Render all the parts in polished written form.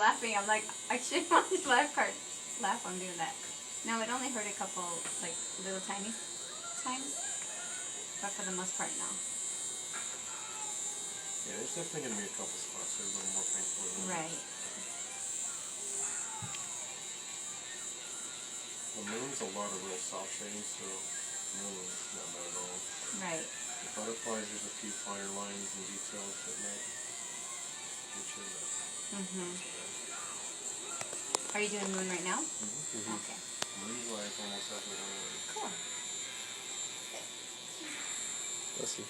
laughing. I'm like, I shouldn't want to laugh on doing that. No, it only hurt a couple, like, little tiny times. But for the most part, no. Yeah, there's definitely going to be a couple spots that are a little more painful than others. Right. The moon's a lot of real soft shading, so the moon is not bad at all. Right. The butterflies, there's a few finer lines and details that might get you that. Are you doing moon right now? Okay. Moon's like almost halfway done already. Cool. Bless you.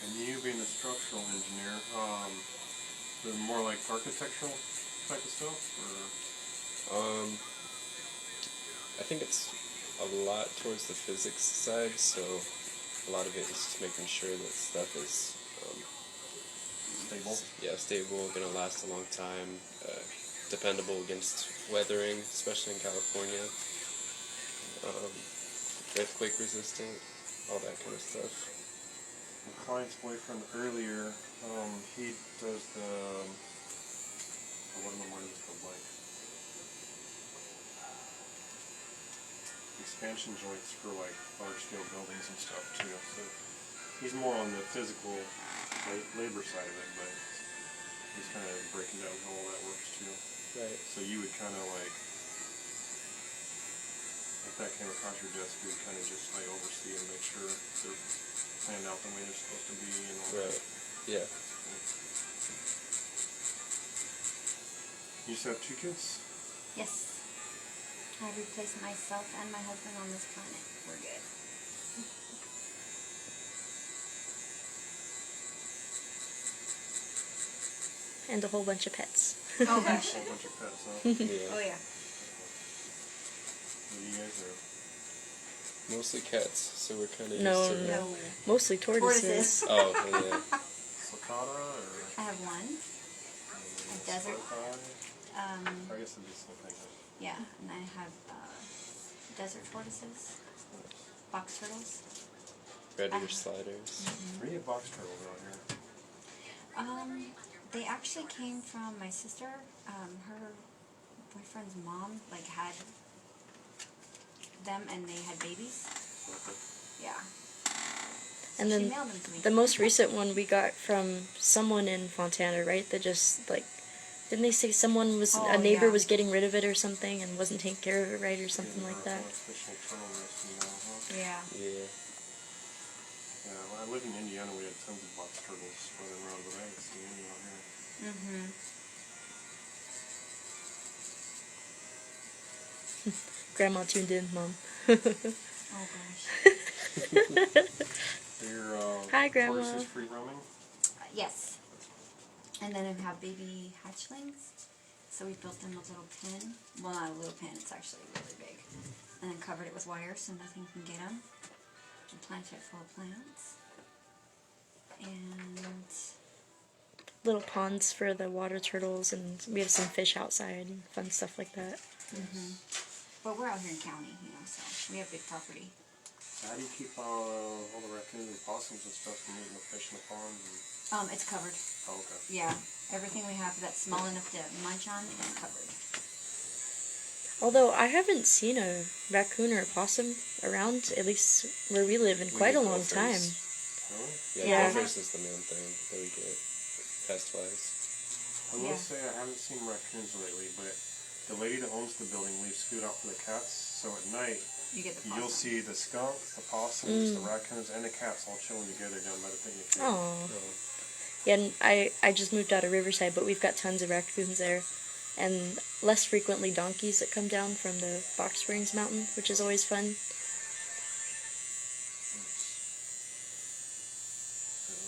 And you being a structural engineer, they're more like architectural type of stuff, or? I think it's a lot towards the physics side, so a lot of it is just making sure that stuff is Stable? Yeah, stable, gonna last a long time, dependable against weathering, especially in California, earthquake resistant, all that kind of stuff. My client's boyfriend earlier, he does the, what am I reminded of, like, expansion joints for like large scale buildings and stuff too. So he's more on the physical labor side of it, but he's kind of breaking down how all that works too. Right. So you would kind of like, if that came across your desk, you would kind of just like oversee and make sure they're planned out the way they're supposed to be and all Right. that. Yeah. You just have 2 kids? Yes. I replaced myself and my husband on this planet. We're good. And a whole bunch of pets. Oh gosh. A whole bunch of pets, huh? Yeah. Oh yeah. What do you guys have? Mostly cats, so we're kind of No, used to that. no. Mostly tortoises. Oh, yeah. Sulcata or? I have one. A desert. I guess it'd be something. Yeah, and I have desert tortoises, box turtles. Red ear sliders. Where do you get box turtles out here? They actually came from my sister. Her boyfriend's mom like had them, and they had babies. Yeah. So And she then mailed them to me. the most recent one we got from someone in Fontana, right? That just like, didn't they say someone was a neighbor yeah. was getting rid of it or something and wasn't taking care of it right or something like that? Artificial turtle nest, you know, huh? Yeah. Yeah. Yeah, when I lived in Indiana, we had tons of box turtles running around, but I haven't seen any out here. Grandma tuned in, Mom. Oh gosh. Your Hi, Grandma. horse is free roaming? Yes. And then I have baby hatchlings. So we built them a little pen. Well, not a little pen, it's actually really big. And then covered it with wire so nothing can get them. And planted it full of plants. And Little ponds for the water turtles, and we have some fish outside and fun stuff like that. but we're out here in county, you know, so we have big property. How do you keep all the raccoons and possums and stuff from eating the fish in the pond? It's covered. Oh, okay. Yeah. Everything we have that's small enough to munch on is covered. Although I haven't seen a raccoon or a possum around, at least where we live, in quite a long time. Really? Yeah. Gophers is the main thing that we get pest-wise. I will say I haven't seen raccoons lately, but the lady that owns the building leaves food out for the cats, so at night You get the possum. you'll see the skunk, the possums, the raccoons, and the cats all chilling together down by the picnic table. Oh. Yeah, and I just moved out of Riverside, but we've got tons of raccoons there. And less frequently donkeys that come down from the Box Springs mountain, which is always fun.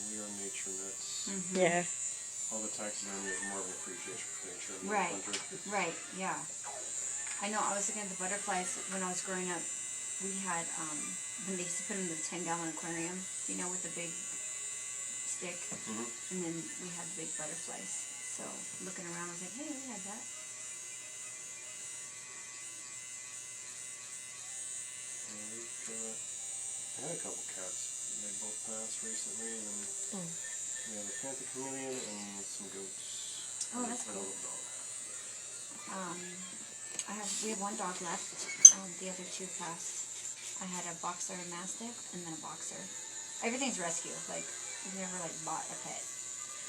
We are nature nuts. Yeah. All the taxidermy is more of an appreciation for nature. Right. Country. Right, yeah. I know, I was looking at the butterflies when I was growing up. We had, when they used to put them in the 10-gallon aquarium, you know, with the big stick. And then we had the big butterflies. So, looking around, I was like, hey, we had that. I had a couple cats. They both passed recently, and then Oh. we have a panther chameleon and some goats. Oh, that's and a cool. little dog. We have one dog left. The other two passed. I had a boxer mastiff and then a boxer. Everything's rescue. Like, we've never like bought a pet.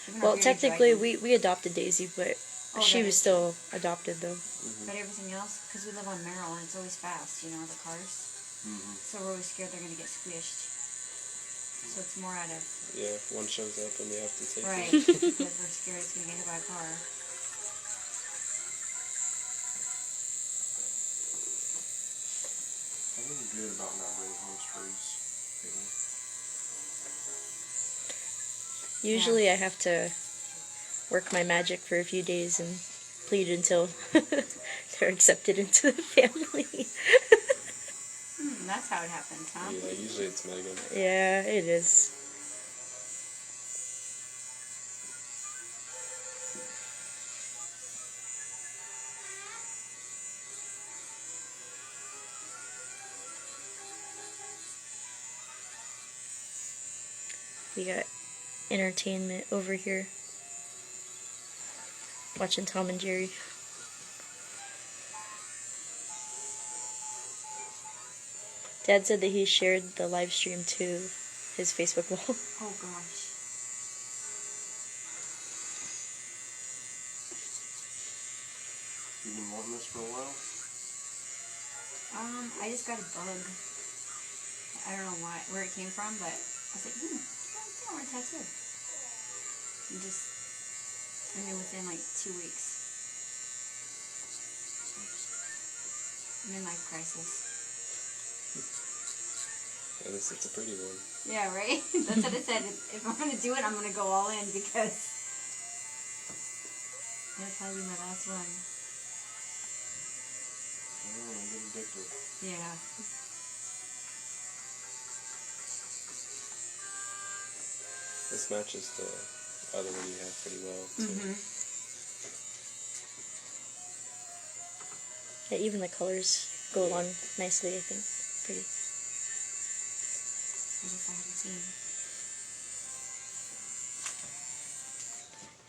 Even our Well, bearded technically, dragon. we adopted Daisy, but she that was is still adopted though. But everything else, because we live on Merrill and it's always fast, you know, the cars. So we're always scared they're gonna get squished. So it's more out of Yeah, one shows up and we have to take right it. because we're scared it's gonna get hit by a car. I've been good about not bringing home strays lately. Usually, I have to work my magic for a few days and plead until they're accepted into the family. That's how it happens, huh? Yeah, usually it's Megan. Yeah, it is. We got entertainment over here. Watching Tom and Jerry. Dad said that he shared the live stream to his Facebook wall. Oh gosh. You've been wanting this for a while? I just got a bug. I don't know where it came from, but I was like, I want a tattoo. And within like 2 weeks. I'm in life crisis. At least it's a pretty one. Yeah, right? That's what I said. If I'm going to do it, I'm going to go all in because that'll probably be my last one. Oh, I get addicted. Yeah. This matches the other one you have pretty well, too. Yeah, even the colors go along nicely, I think. Pretty. I guess I haven't seen.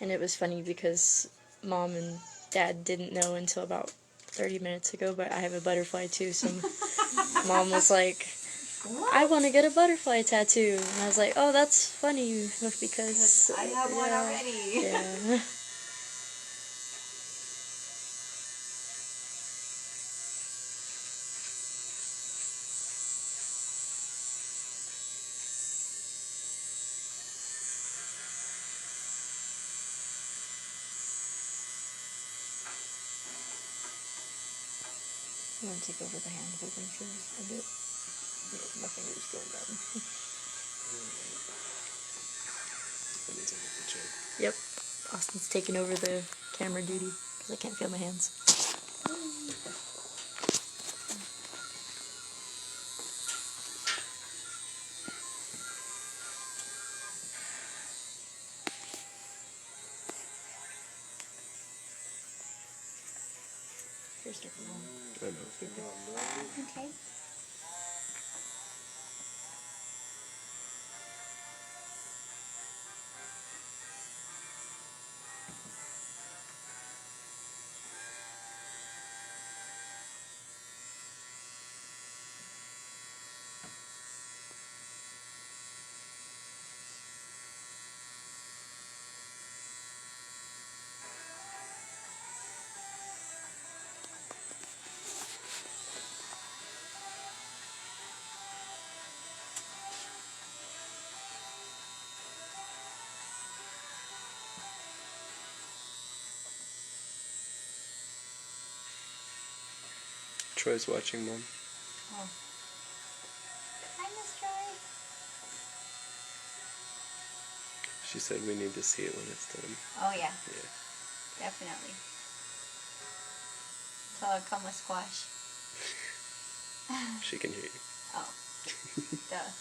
And it was funny because Mom and Dad didn't know until about 30 minutes ago, but I have a butterfly too, so Mom was like, I want to get a butterfly tattoo. And I was like, oh, that's funny because I have one already. Yeah. I'm going to take over the hand holding for a bit. My finger's going down. Let me take a picture. Yep. Austin's taking over the camera duty because I can't feel my hands. Here's different one. I know. Okay. Troy's watching, Mom. Oh. Hi, Miss Joy. She said we need to see it when it's done. Oh, yeah. Yeah. Definitely. Tell her come with squash. She can hear you. Oh. Duh.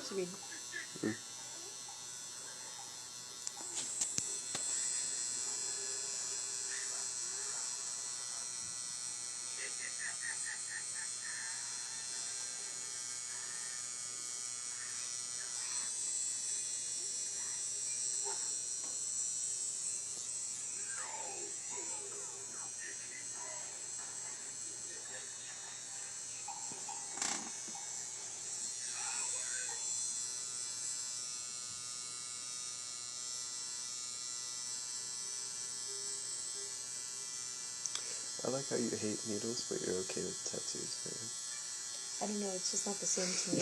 Sweet. I like how you hate needles, but you're okay with tattoos, man. I don't know, it's just not the same to me.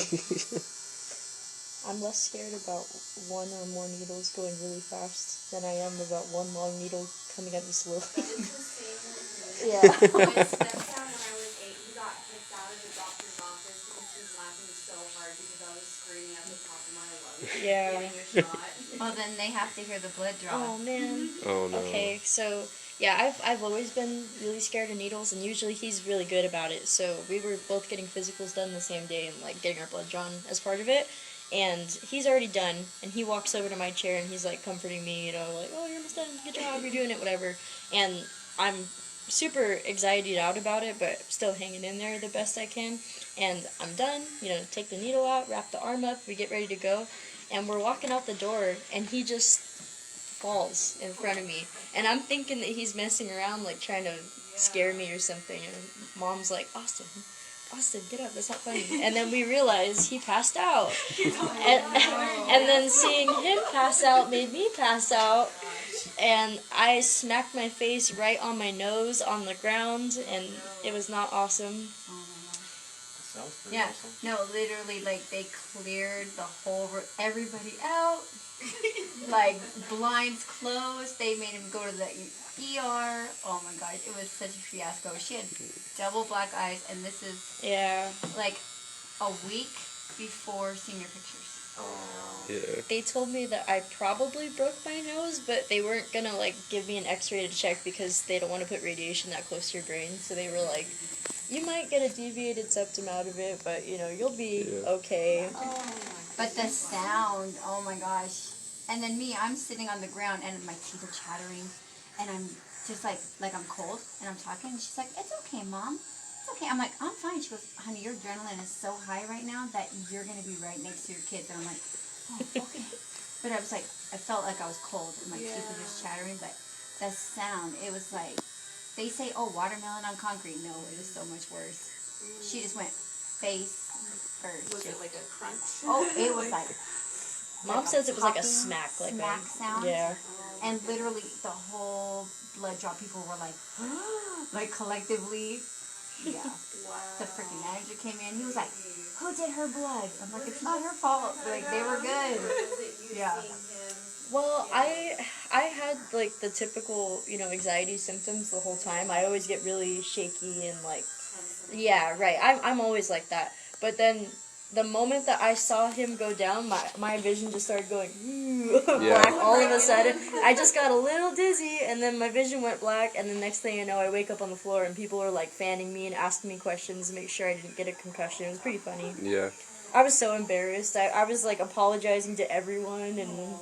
I'm less scared about one or more needles going really fast than I am about one long needle coming at me slowly. It's the same with me. Yeah. My stepdad, when I was 8, he got kicked out of the doctor's office because he was laughing so hard because I was screaming at the top of my lungs Yeah. getting a shot. Well, then they have to hear the blood draw. Oh man. Oh no. Okay, so yeah, I've always been really scared of needles, and usually he's really good about it. So we were both getting physicals done the same day and like getting our blood drawn as part of it. And he's already done, and he walks over to my chair and he's like comforting me, you know, like, oh, you're almost done, good job, you're doing it, whatever. And I'm super anxietied out about it, but still hanging in there the best I can. And I'm done, you know, take the needle out, wrap the arm up, we get ready to go. And we're walking out the door, and he just falls in front of me. And I'm thinking that he's messing around, like trying to scare me or something. And Mom's like, Austin, get up, that's not funny. And then we realize he passed out. And then seeing him pass out made me pass out. And I smacked my face right on my nose on the ground, and it was not awesome. Sounds pretty Yeah, awesome. no, literally, like, they cleared the whole, everybody out, like, blinds closed, they made him go to the ER, oh my god, it was such a fiasco. She had double black eyes, and this is, Yeah. like, a week before senior pictures. Yeah. They told me that I probably broke my nose, but they weren't gonna, like, give me an x-ray to check because they don't want to put radiation that close to your brain, so they were like, you might get a deviated septum out of it, but, you know, you'll be okay. Oh my But the sound, oh my gosh. And then me, I'm sitting on the ground and my teeth are chattering. And I'm just like I'm cold. And I'm talking. And she's like, it's okay, Mom. It's okay. I'm like, I'm fine. She goes, honey, your adrenaline is so high right now that you're going to be right next to your kids. And I'm like, oh, okay. But I was like, I felt like I was cold. And my teeth were just chattering. But the sound, it was like, they say, oh, watermelon on concrete. No, it was so much worse. She just went face first. Was it like a crunch? Oh, it was like Mom a says it was like a popping smack, like smack a sound. yeah. And literally the whole blood draw, people were like, like collectively, yeah. Wow. The freaking manager came in. He was like, who did her blood? I'm like, it's not her fault. Like, they were good. Was it you Yeah. seeing him? Well, I had like the typical, you know, anxiety symptoms the whole time. I always get really shaky and like, yeah, right. I'm always like that. But then the moment that I saw him go down, my vision just started going black all of a sudden. I just got a little dizzy, and then my vision went black, and the next thing I know, I wake up on the floor, and people are like fanning me and asking me questions to make sure I didn't get a concussion. It was pretty funny. Yeah. I was so embarrassed. I was like apologizing to everyone, and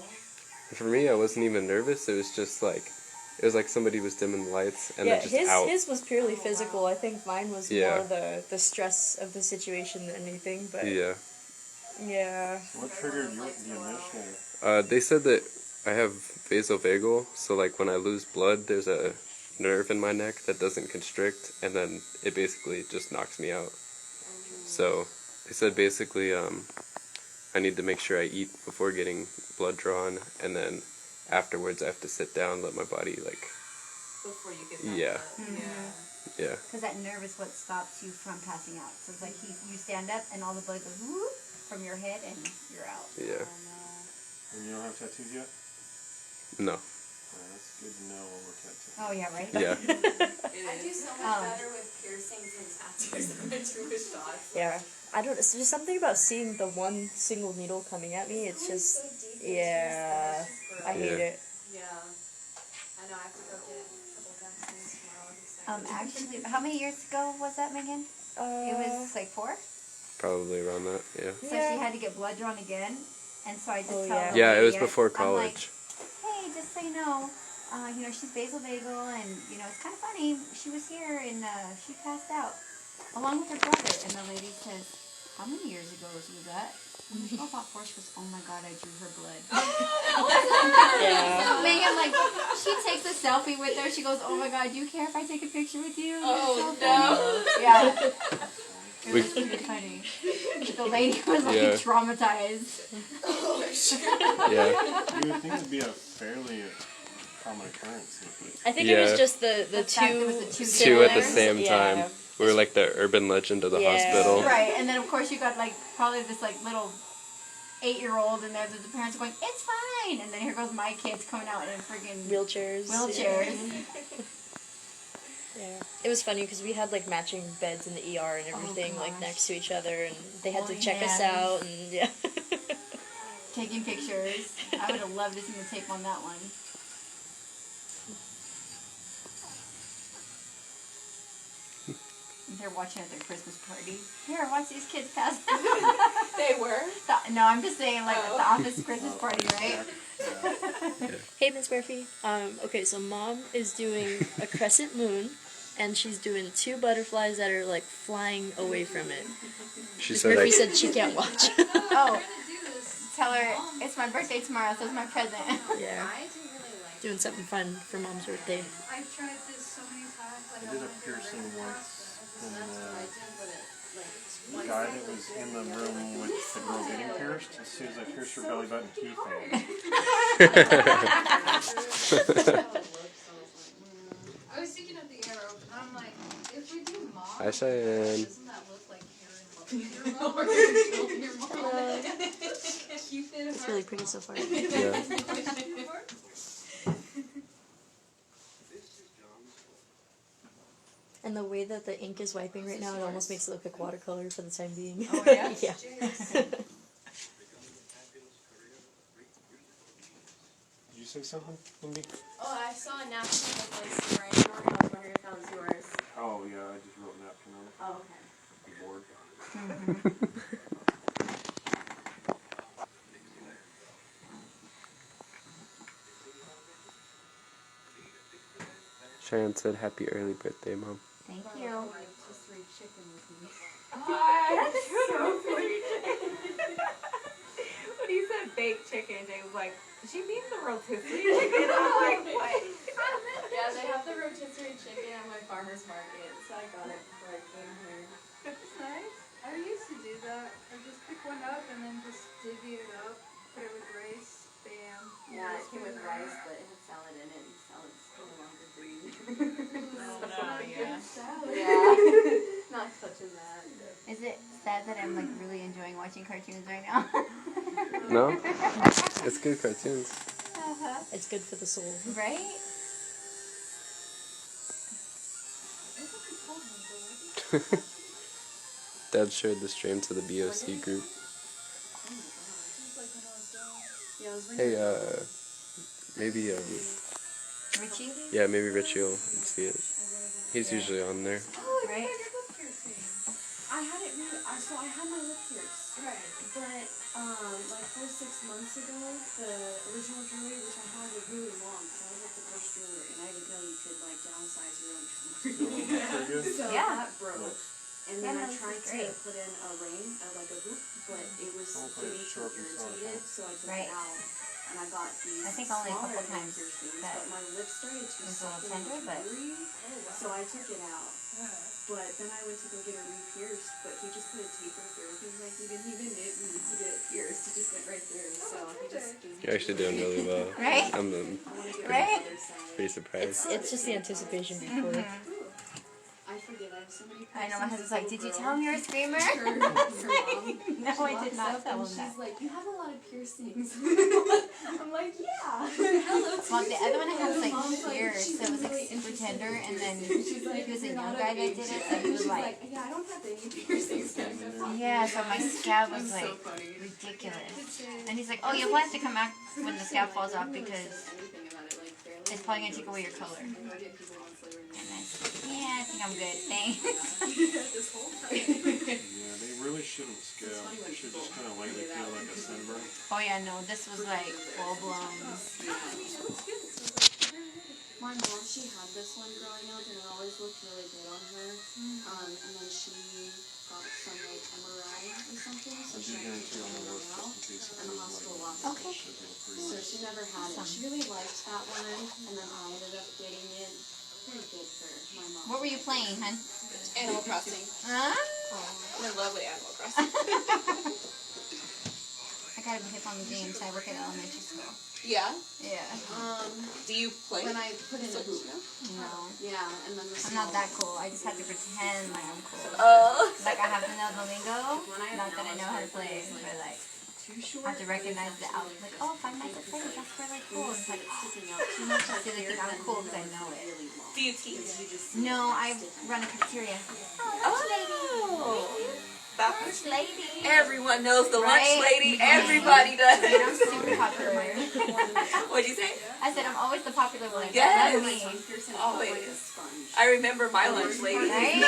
For me, I wasn't even nervous. It was just like, it was like somebody was dimming the lights and yeah, then just out. his was purely physical. I think mine was Yeah. more the stress of the situation than anything. But Yeah. yeah. What triggered the initial? They said that I have vasovagal, so like when I lose blood, there's a nerve in my neck that doesn't constrict, and then it basically just knocks me out. So they said basically I need to make sure I eat before getting blood drawn, and then afterwards I have to sit down, let my body like, Before you get that Yeah. blood. yeah. Because that nerve is what stops you from passing out. So it's like you stand up and all the blood goes whoop from your head and you're out. Yeah. And you don't have tattoos yet? No. That's good to know when we're tattooed. Oh, yeah, right? Yeah. I do so much better with piercings and tattoos than I do with shots. Yeah, I don't. It's just something about seeing the one single needle coming at me. It's just, yeah, I hate it. Yeah. I know, I have to go get a couple vaccines tomorrow. Actually, how many years ago was that, Megan? It was like 4? Probably around that, yeah. So she had to get blood drawn again, and so I just Oh, tell yeah. the Yeah, it was lady, before I'm like, college. hey, just so you know, she's basal vagal, and, it's kind of funny. She was here, and she passed out, along with her brother. And the lady says, how many years ago was that? I'm like, oh, about 4. She goes, oh my God, I drew her blood. Yeah. So Megan, like, she takes a selfie with her. She goes, oh my God, do you care if I take a picture with you? Oh, So funny. Yeah. It We- was pretty funny. The lady was like Yeah. traumatized. Yeah. You would think it'd be a fairly common occurrence. I think it was Yeah. just the The fact there was two the two Two at the Siblings? same Yeah. time. We were like the urban legend of the Yeah. hospital. Right, and then of course you got like probably this like little 8-year-old, and there the parents are going, it's fine, and then here goes my kids coming out in freaking wheelchairs. Yeah. It was funny because we had like matching beds in the ER and everything like gosh. next to each other, and they had to Holding check us hands. out, and yeah. Taking pictures. I would have loved to see the tape on that one. They're watching at their Christmas party. Here, watch these kids pass out. They were? No, I'm just saying, like, at the office Christmas party, right? Hey, Miss Murphy. Okay, so Mom is doing a crescent moon, and she's doing 2 butterflies that are like flying away from it. She Miss said Murphy I, said she can't watch. Oh, tell her it's my birthday tomorrow, so it's my present. Yeah, I didn't really like doing something fun for Mom's birthday. I've tried this so many times. I did a piercing once, and I did, but it, the guy that was in the room with the girl getting pierced, as soon as I pierced her belly button, he failed. I was thinking of the arrow, and I'm like, if we do mom, Hi, Cheyenne. doesn't that look like Karen loving your mom? It's really pretty so far. yeah. And the way that the ink is wiping right now, it almost makes it look like watercolor for the time being. Oh, yeah? Yeah. Did you say something, Lindy? Oh, I saw a napkin with like some writing on it. I was wondering if that was yours. Oh, yeah, I just wrote napkin on it. Oh, okay. I'm bored. Cheyenne said happy early birthday, Mom. Thank you. Rotisserie chicken with me. That's so funny. When you said baked chicken, Jay was like, she means the rotisserie chicken. I'm like, what? Yeah, they have the rotisserie chicken at my farmer's market, so I got it before I came here. That's nice. I used to do that. I just pick one up and then just divvy it up, put it with rice, bam. Yeah, it Just came put with it rice, around. but it had salad in it, and salad's no longer green. Yeah. Yeah, not touching that. Is it sad that I'm like really enjoying watching cartoons right now? No? It's good cartoons. It's good for the soul. Right? Dad shared the stream to the BOC group. Yeah, it was when Hey, maybe, Richie? yeah, maybe Richie will see it. He's usually on there. Right? I had it so I had my lip pierced. Right. But, like 4 to 6 months ago, the original jewelry, which I had, was really long, because I was like the first jeweler, and I didn't know you could, like, downsize your own jewelry. So Yeah. that broke. And then I tried to put in a ring, like a hoop, but it was getting too irritated, so I took Right. it out. And I got these I think only a smaller couple lip times piercings, that but my lips started to was a little suck in tender, the but- jewelry, so I took it out. But then I went to go get it re-pierced, but he just put a taper through. He was like, you didn't even need to get it pierced. It just went right through. So he just gave me You're actually doing really well. Right? I'm I want to get Right? the other side. pretty surprised. It's just the anticipation before. I forget. I have so many I know, my husband's piercings. like, did you tell him you're a screamer? Her mom. No, She I did walks not up tell and him she's that. like, you have a lot of piercings. I'm like, yeah. Hello. Well, the other one I had was like Mom's like, here, she's so it was like really super interested tender, in and then piercings. She's like, he was a "You're young not guy of that age did it, yet." so he was She's like, yeah, I don't have any piercings. yeah, so my scab was I'm so like funny. ridiculous. And he's like, oh, you'll have to come back when the scab falls off because it's probably going to take away your color. And I said, yeah, I think I'm good, thanks. Yeah, they really shouldn't scale. It should just kind of lightly feel like a sunburn. Oh yeah, no, this was like full blown. My mom, she had this one growing up, and it always looked really good on her. And then she got some like MRI or something, so she had to take it out, and the hospital locked it. Okay. So she never had it. She really liked that one, and then I ended up getting it. Pretty good for my mom. What were you playing, hun? Animal Crossing. Huh? I love Animal Crossing. I got a hip on the game, so I work at elementary school. Yeah? Yeah. Do you play? When I put in a hoop. No. Yeah, and then the I'm not that cool. I just have to pretend like I'm cool. Oh. Like I have to know the lingo. Not that I know how to play, but like I have to recognize the outfit. Like, oh, Five Nights at Freddy's, that's really cool. It's like, I feel like I'm cool because I know it. Do you teach? No, I run a cafeteria. Oh. That Lunch lady. everyone knows the lunch Right? lady. Everybody does. And I'm super popular. What'd you say? I said I'm always the popular one. Yes. That's me. Always. I remember my lunch lady. Right?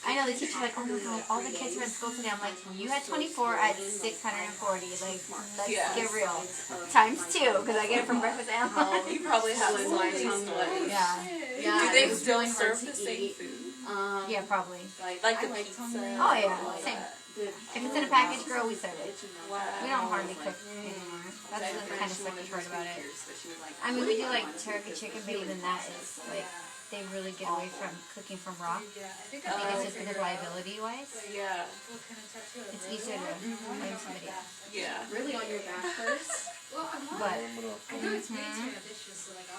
I know the teacher's like, oh my god, all the kids were in school today. I'm like, you had 24 at 640. Like, let's Yes. get real. Times 2, because I get it from breakfast and lunch. You probably have a slice. Yeah. Yeah, Do they it was still really hard serve to the same eat. food? Yeah, probably. Like I the like pizza? Oh yeah, same. If it's in a package, girl, we serve it. Wow. We don't hardly cook anymore. That's the kind of sucky part about it. I mean, we do like turkey chicken, but even that is like, they really get away from cooking from raw. I think it's just because liability-wise, Yeah. it's easier to blame somebody else. Yeah. Really on your back first. But,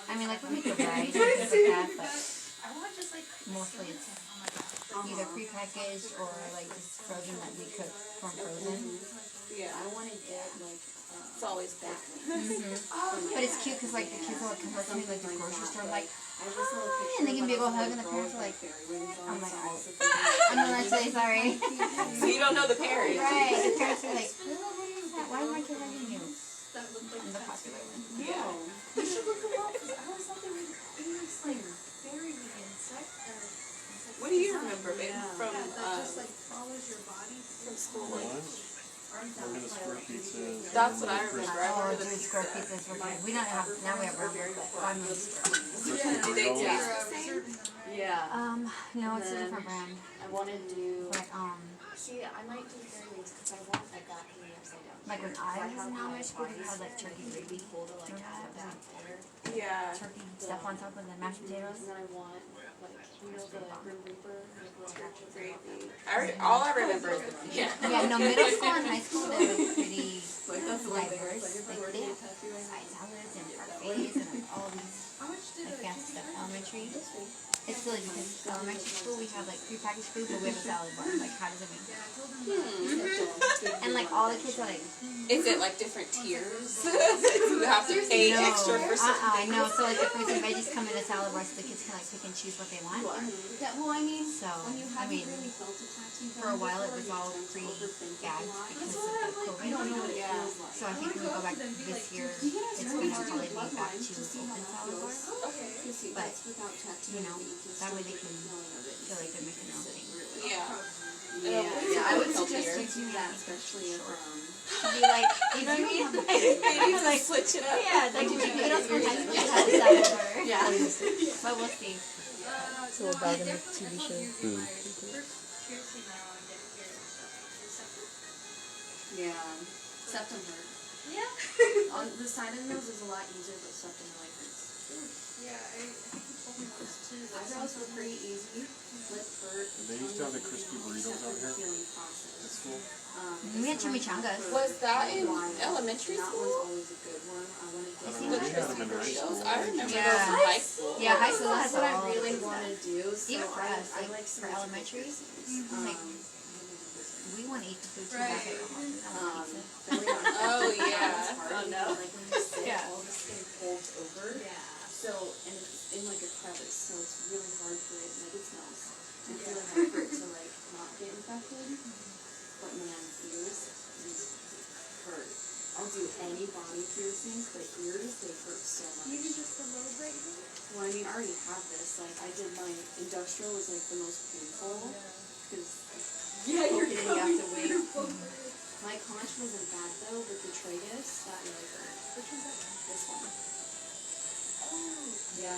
I mean, like, we make a variety of things like that, but mostly it's either prepackaged or like just frozen that we cook from frozen. Yeah. I want to get like It's always back. But it's cute because like the kids will come up to me like the grocery store, I'm like, I have this little picture and they give me a big old hug, and the parents are like, I'm like, I'm not really sorry. So you don't know the parents. Right, the parents are like, why is my kid hugging you? I'm the popular one. Yeah. You should look them up. I always thought they were like very insect. What do you remember, babe, from follows your body. from school? We're gonna square pizza. That's what I remember. I Oh, remember the doing square pizza. pizzas. We don't have, now we have burgers, but I'm doing square pizzas. Do they taste the same? Yeah. No, it's a different brand. I want to do. But, See, I might do fairy wings because I want like that hanging upside down. like when I was in elementary school, we had like turkey gravy. Like add that there. Yeah. Turkey stuff on top of the mashed potatoes. And then I want like you know the Grim Reaper, like little hatchet gravy. All I remember is the pizza. Yeah, no, middle school and high school, they were pretty diverse. Like, they had side salads and parfaits and like, all these like fancy stuff. Elementary, it's silly because elementary school we have like prepackaged food, but we have a salad bar. Like, how does it make sense? And like all the kids are like, Is it like different tiers? You have to pay no, extra for certain no. So like the fruits and veggies come in a salad bar, so the kids can like pick and choose what they want. Yeah, well, I mean, So when you I haven't mean, really felt a tattoo for a while it was all pre-gagged because of the COVID. So I think when we go back this year, it's going to probably be back to open salad bar. But, you know, that way they can feel like they're making their own thing. Yeah. Yeah, I would suggest you do that, especially if Be like, you know what I mean? Maybe like switch it up. Yeah, like middle school, high school, have a salad bar. yeah. But we'll see. It's a little dog in the TV show. Yeah. Septum hurt. Yeah. On the side of the nose is a lot easier, but septum really hurts. Yeah, I think you told me this too. Eyebrows were pretty easy. Lip hurt. They used to have the crispy burritos out here Feeling at process. school. We had chimichangas. Was that in elementary That school? one's always a good one. I want to I get don't know, The we had them in high crispy school. burritos? I remember Yeah. those in high school. Yeah, high school That's has what I all really of want to that. do. So Even for us, I like, like for elementary, like, we want to eat the food too back at home. Oh, yeah. Oh no. Like when you sit, Yeah. all the skin folds over. So, and it's in like a crevice, so it's really hard for it, like it smells. It's really hard for it to like not get infected. But man, ears hurt. I'll do any body piercings, but ears, they hurt so much. Even just the lobe right here. Well, I mean, I already have this. Like, I did my industrial was like the most painful because Yeah, you're Okay, you have to going wait. through both of it. My conch wasn't bad though, but the tragus, that really hurt. Which one's that? This one. Oh. Yeah.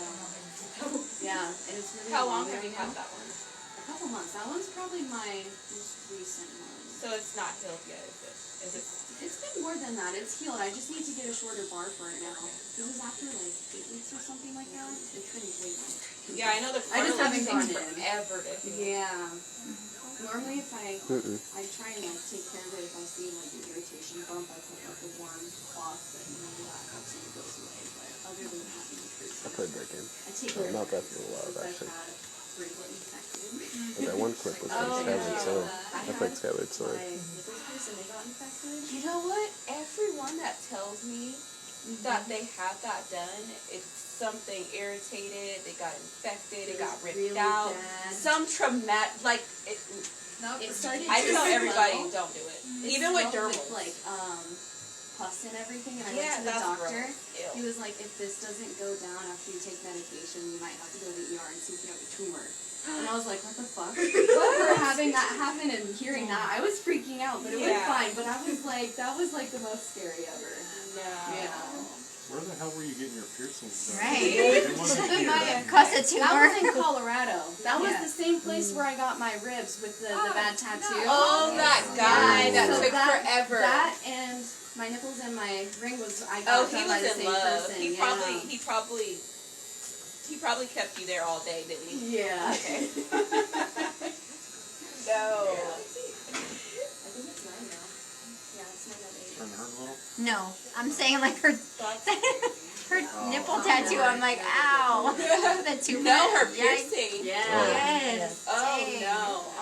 Yeah, and it's really How long right have you now. had that one? A couple months. That one's probably my most recent one. So it's not healed yet, is it? Is it? It's been more than that. It's healed. I just need to get a shorter bar for it now. This is after like 8 weeks or something like that. It's been way long. Yeah, I know the I just haven't takes gone in. forever to heal. Yeah. Normally if I try and like take care of it, if I see like an irritation bump, I put like a warm cloth that that absolutely goes away. But other than that, I'm pretty I played that game. I take care Not of it that for a while, since I've actually. had frequent infected. But that one clip was from Oh, Skyward yeah. Sword. I I played Skyward My Sword. nipples pierced and they got infected. You know what? Everyone that tells me that they had that done, it's something irritated, they got infected, it got ripped really out. bad. Some traumatic, like, Not It for started me. I to tell everybody, swell. don't do it. It Even with swelled dermals. like pus and everything, and I Yeah, went to the that's doctor. gross. He Ew. was like, if this doesn't go down after you take medication, you might have to go to the ER and see if you have a tumor. And I was like, what the fuck? For having that happen and hearing that, I was freaking out, but it was Yeah. fine. But I was like, that was like the most scary ever. No. Yeah. Where the hell were you getting your piercings done? Right. It wasn't here. Cause a That tumor. was in Colorado. That was Yeah. the same place where I got my ribs with the bad tattoo. Oh, that guy, that So took that, forever. That and my nipples and my ring was I Oh, got he done by was the in same love. person. He yeah. probably kept you there all day, didn't he? Yeah. Okay. No. No. I think it's 9 now. Yeah, it's 9 at 8. Starting to hurt a little? No, I'm saying like her her Oh. nipple tattoo. I'm like, ow. The tumor. No, her Yikes. piercing. Yeah. Yes. Oh Dang. no.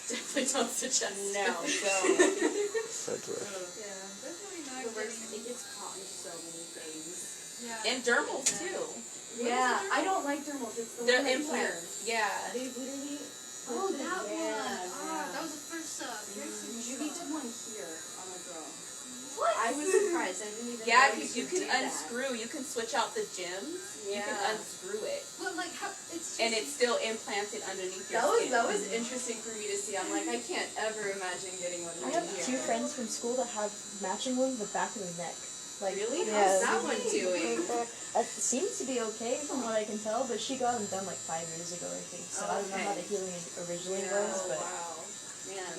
Definitely don't suggest it. No, don't. That's rough. Yeah, definitely not The worst, getting. it gets caught in so many things. Yeah. And dermals too. Yeah, I don't like dermals. It's the They're one right implants. here. Yeah. They literally. Oh, that one. Yeah, Ah, that was the first piercing. Judy did one here on a girl. What? I was surprised. I didn't even Yeah, know because you could can do that. unscrew. You can switch out the gems. You can Yeah. unscrew it, But like how it's just, and it's still implanted underneath your skin. That was interesting for me to see. I'm like, I can't ever imagine getting one I right have here. 2 friends from school that have matching ones the back of the neck. Like, Really? Yeah. How's that one doing? It seems to be okay from what I can tell, but she got them done like 5 years ago, I think. So I don't know how the healing originally Yeah. was, Oh, but wow. Man.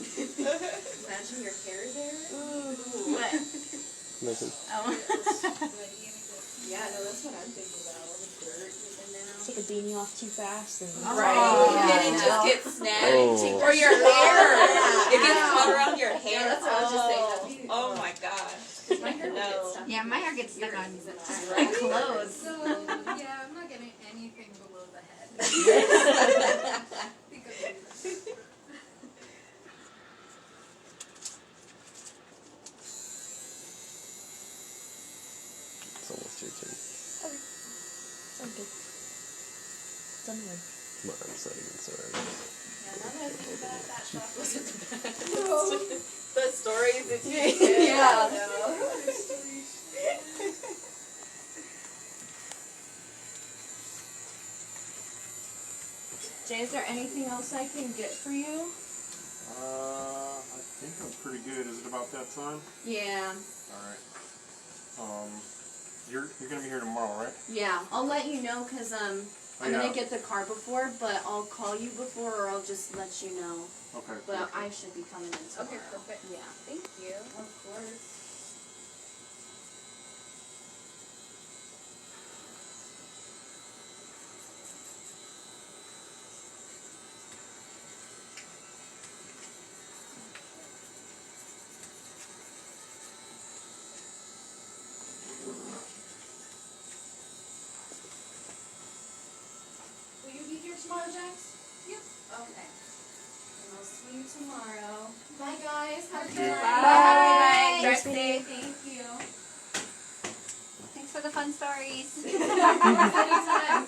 Imagine your hair there. Ooh. What? Nothing. Oh. Yeah, no, that's what I'm thinking about. All the dirt getting down. take a beanie off too fast and Right. Oh. And then it just gets snagged. Oh. Or your hair. It gets caught around your hair. Yeah, that's what I was just saying. Oh my gosh. My hair will get stuck. Yeah, my hair gets stuck on Earrings and my clothes. So yeah, I'm not getting anything below the head. Because of that. It's almost your turn. sound good. It's on the way. Come on, it's not even sorry. Yeah, now that I think about it, that shot wasn't the best. The stories that you Yeah. Jay, is there anything else I can get for you? I think I'm pretty good. Is it about that time? Yeah. Alright. You're gonna be here tomorrow, right? Yeah, I'll let you know because I'm Yeah. gonna get the car before, but I'll call you before or I'll just let you know. Okay. But I should be coming in tomorrow. Okay, perfect. Yeah. Thank you. Of course. Will you be here tomorrow, Jax? Yep. Okay. And I'll see you tomorrow. Bye, guys. Have a Thank good you. night. Bye. Drive Drive safe. Thank you. Thanks for the fun stories. Anytime.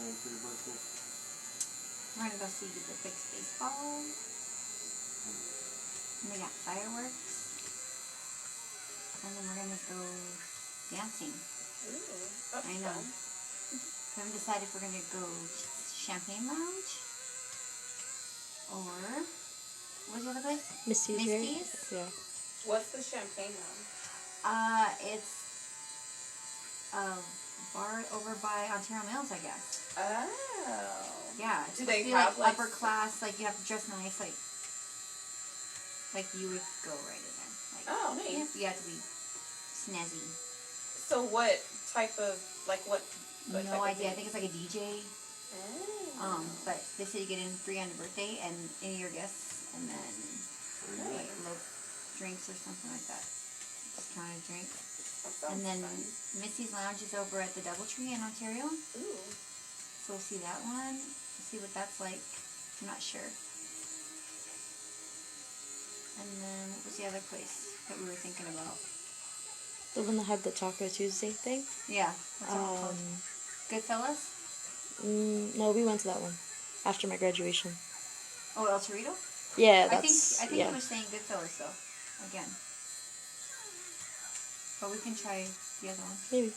planned for your birthday? We're gonna go see the Fix baseball. And they got fireworks. And then we're gonna go dancing. Ooh, that's I know. fun. We haven't decided if we're gonna go Champagne Lounge or what's the other place? Misty's, right? Misty's? Yeah. What's the champagne one? It's a bar over by Ontario Mills, I guess. Oh. Yeah. Do It's they supposed to be, have, like, upper class? Like you have to dress nice, like you would go right in there. Like, Oh, nice. you have to be snazzy. So what type of, like what type No of idea. I thing? think it's like a DJ. Oh. But they say you get in free on your birthday and any of your guests, and then like low drinks or something like that. Discounted drink. That sounds And then fun. Missy's Lounge is over at the DoubleTree in Ontario, Ooh. so we'll see that one. See what that's like. I'm not sure. And then what was the other place that we were thinking about? The one that had the Taco Tuesday thing? Yeah. What's that one called? Goodfellas? No, we went to that one after my graduation. Oh, El Torito? Yeah, I that's think yeah. you were saying Goodfellas though. Again. But we can try the other one. Maybe.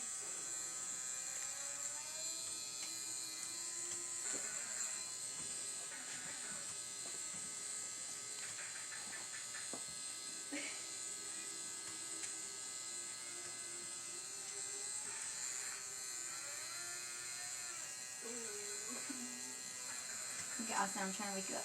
Okay, Austin, I'm trying to wake you up.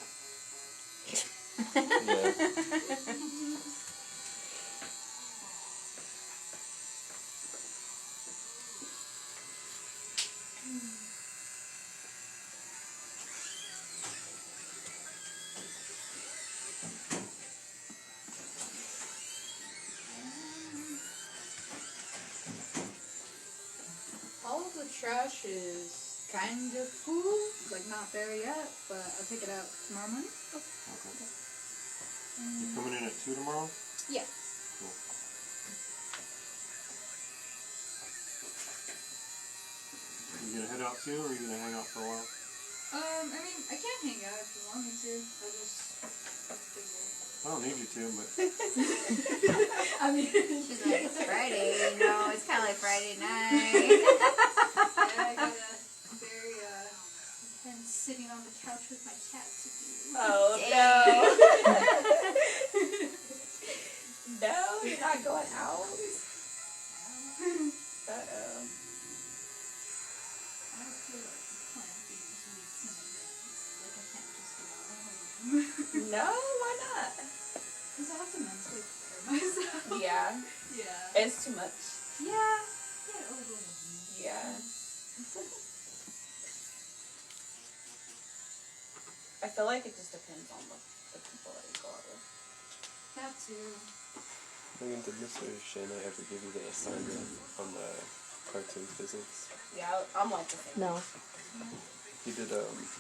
All of the trash is kind of full, like not there yet, but I'll take it out tomorrow morning. You coming in at 2 tomorrow? Yeah. Cool. You gonna head out too, or are you gonna hang out for a while? I mean, I can hang out if you want me to. I just I don't need you to, but I mean, She's like, it's Friday, you know, it's kind of like Friday night. yeah, I got a very intense sitting on the couch with my cat to do. Oh no. No, you're not going out. Uh-oh. I don't feel like planting weeds in advance. Like I can't just go out home. No, why not? Because I have to mentally prepare myself. Yeah. Yeah. It's too much. Yeah. Yeah, overwhelming. Yeah. I feel like it just depends on the people that you go out with. That too. I mean, did Mr. Shana ever give you the assignment on the cartoon physics? Yeah, I'm like the same. No. He did,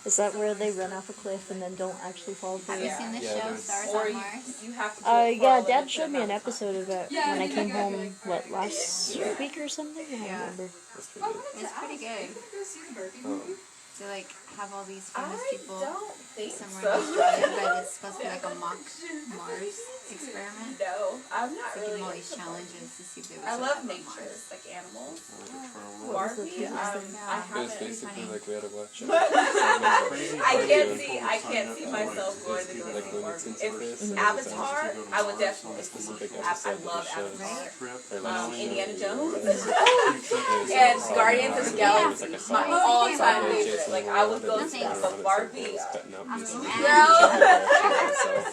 Is that where they run off a cliff and then don't actually fall through? Have you seen the Yeah, show there's- Stars Or on you, Mars? you have to do it for a Yeah, limited Dad showed me an amount of time. episode of it Yeah, when I I think came I got home, like what, Friday. last week or something? I don't Yeah. remember. that's I pretty good. wanted to It's pretty ask, good. Are you gonna go see the Barbie Oh. movie? To like have all these famous I people don't think somewhere so. in Australia, but it's supposed to be like a mock Mars experiment. No, I'm not So give really them all these into challenges to see if they would I survive love on nature, Mars. like animals. It Barbie, cutest I was haven't. basically like we had to watch I can't see myself going to go like see Looney Barbie. Tunes If with this. Avatar, I would a definitely see. specific I episode love that shows Avatar. or Indiana Jones. and Guardians of the Galaxy, my all-time Yeah. favorite. Like I would go see that, but Barbie.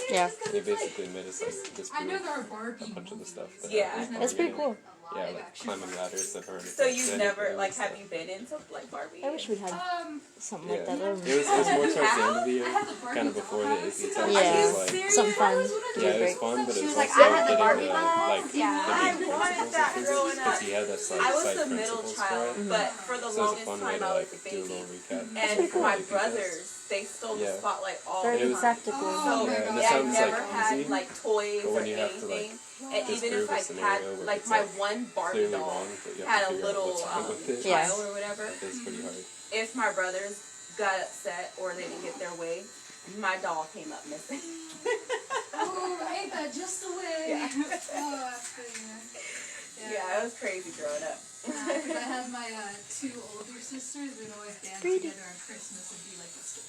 Yeah. They basically made us like disprove I know there are Barbie a bunch of the stuff. That Yeah. happened. That's pretty cool. Yeah, like climbing ladders that aren't. So you've never like have you been into like Barbie? I wish we'd had something like that. It was more towards the end of the year, kind of before the AP test. Yeah. It was like, Something fun. yeah, it was fun, but She it was was like, also I had the getting Barbie the, balls. like, Yeah. the I main wanted principles that of physics, growing because up. he had us like I was cite the middle principles child, for it. but for the So it was a longest fun way time to I was like the do a baby. little recap. And for my AP test. brothers, they stole the Yeah. spotlight all Very the It was- time. practical. Oh, So my Yeah, and it I sounds never like had easy, like toys but or when you have to, like, anything. And even disprove if a I scenario had where like it's, my like, one Barbie clearly doll wrong, but you have had to a figure out little what's wrong with it. Yeah. child or whatever, It's pretty hard. if my brothers got upset or they didn't get their way, my doll came up missing. Oh, ain't that just the way? Yeah. Oh, I feel you. Yeah, it was crazy growing up. Because I had my two older sisters that always dance together on Christmas and be like the thing.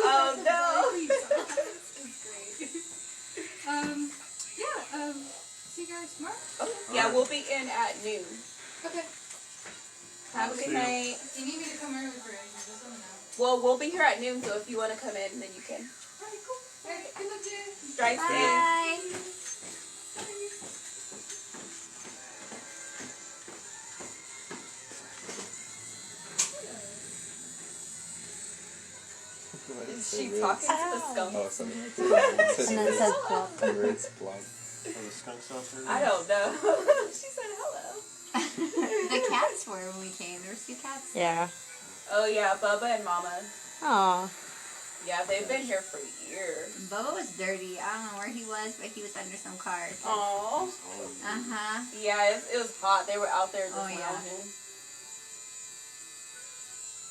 Oh no! It's great. See you guys tomorrow? Okay. Yeah, we'll be in at noon. Okay. Have a good See ya. night. If you need me to come early for anything, just let me know. Well, we'll be here at noon, so if you want to come in, then you can. Alright, cool. Alright, good luck to you. Drive safe. Bye. Is she talking to the skunk? Oh, something. And then it says plop. Words blob. Are the skunks out there? I don't know. She said hello. The cats were when we came. There were 2 cats. Yeah. Oh yeah, Bubba and Mama. Aw. Yeah, they've been here for years. Bubba was dirty. I don't know where he was, but he was under some car. Aww. Uh-huh. Yeah, it was hot. They were out there just Oh, yeah. lounging.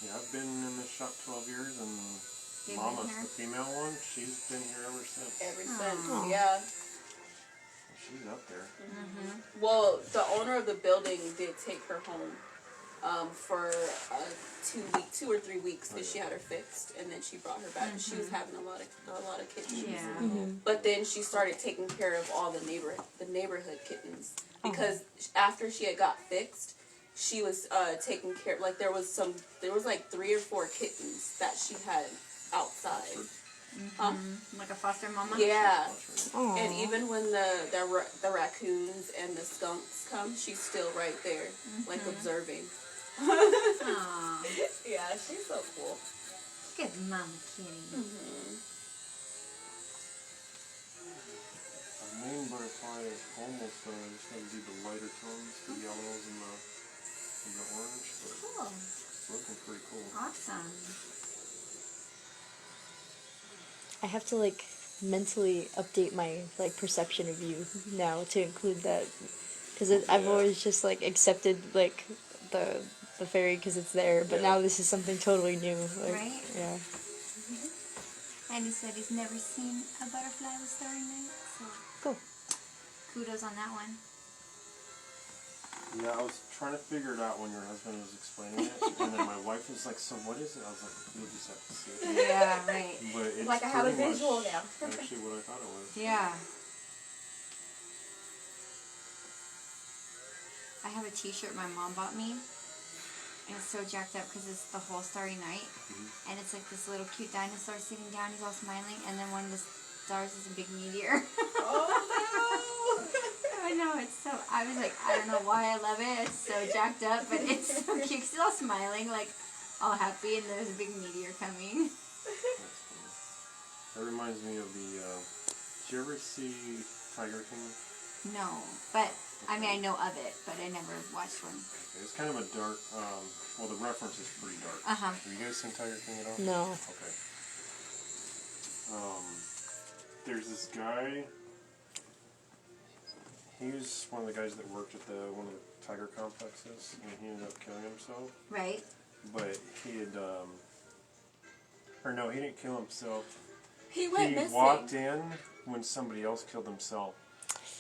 Yeah, I've been in this shop 12 years, and You've Mama, been here? the female one, she's been here ever since. Ever Aw. since, yeah. She's up there. Mm-hmm. Well, the owner of the building did take her home for 2 or 3 weeks because she had her fixed, and then she brought her back. She was having a lot of kittens. Yeah. But then she started taking care of all the neighborhood kittens because after she had got fixed, she was taking care. Like there was like 3 or 4 kittens that she had outside. Like a foster mama? Yeah. Aw. And even when the raccoons and the skunks come, she's still right there, like observing. Aw. Yeah, she's so cool. Good mama kitty. Our main butterfly is almost done. I just have to do the lighter tones, the yellows and the orange, but Cool. it's looking pretty cool. Awesome. I have to like mentally update my like perception of you now to include that, because I've Yeah. always just like accepted like the fairy because it's there, but Yeah. now this is something totally new. Like, Right? Yeah. And he said he's never seen a butterfly with starry night, so Cool. kudos on that one. Yeah, I was trying to figure it out when your husband was explaining it, and then my wife was like, "So what is it?" I was like, "You'll just have to see it." Yeah, right. But it's Like I have a pretty visual much now. actually what I thought it was. Yeah. I have a t-shirt my mom bought me, and it's so jacked up because it's the whole starry night, and it's like this little cute dinosaur sitting down, he's all smiling, and then one of the stars is a big meteor. I know, it's so, I was like, I don't know why I love it, it's so jacked up, but it's so cute, 'cause he's all smiling, like, all happy, and there's a big meteor coming. That's funny. That reminds me of the. Did you ever see Tiger King? No, but, I mean, I know of it, but I never watched one. It's kind of a dark. Well, the reference is pretty dark. Uh-huh. Have you guys seen Tiger King at all? No. Okay. There's this guy. He was one of the guys that worked at one of the tiger complexes, and he ended up killing himself. Right. But he had, or no, he didn't kill himself. He went He missing. walked in when somebody else killed himself,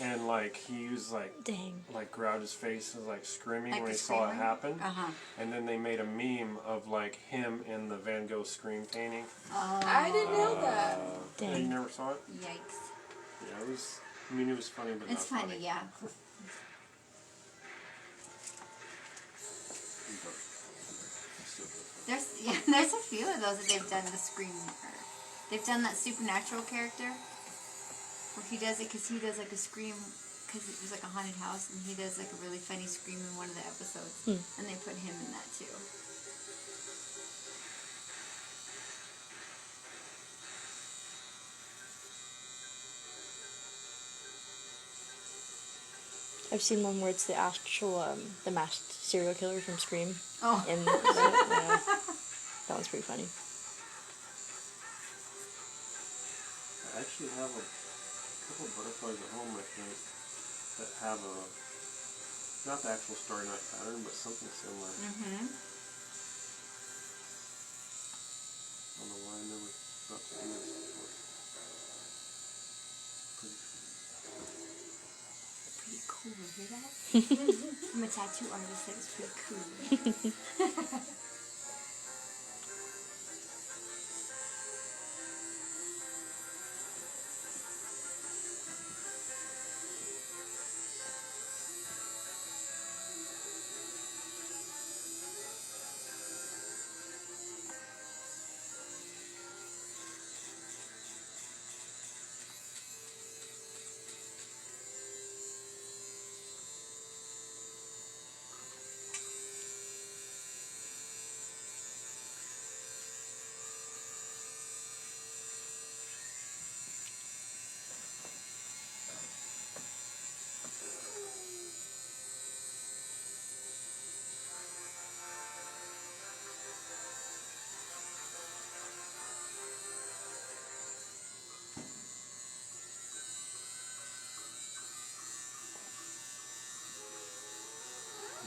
and like he was like Dang. grabbed his face and was like screaming Like when the he saw it screamer? happen. Uh-huh. And then they made a meme of like him in the Van Gogh Scream painting. Oh. I didn't know that. You Dang. never saw it? Yikes. Yeah, it was. I mean, it was funny, but It's not funny, yeah. There's a few of those that they've done the Scream. They've done that supernatural character where he does it because he does like a scream because it was like a haunted house and he does like a really funny scream in one of the episodes and they put him in that too. I've seen one where it's the actual the masked serial killer from Scream. Oh. And yeah, that one's pretty funny. I actually have a couple of butterflies at home, I think, that have not the actual Starry Night pattern, but something similar. Mm-hmm. Not to do this, of course. Pretty cool, you hear that? I'm a tattoo artist, that is pretty cool.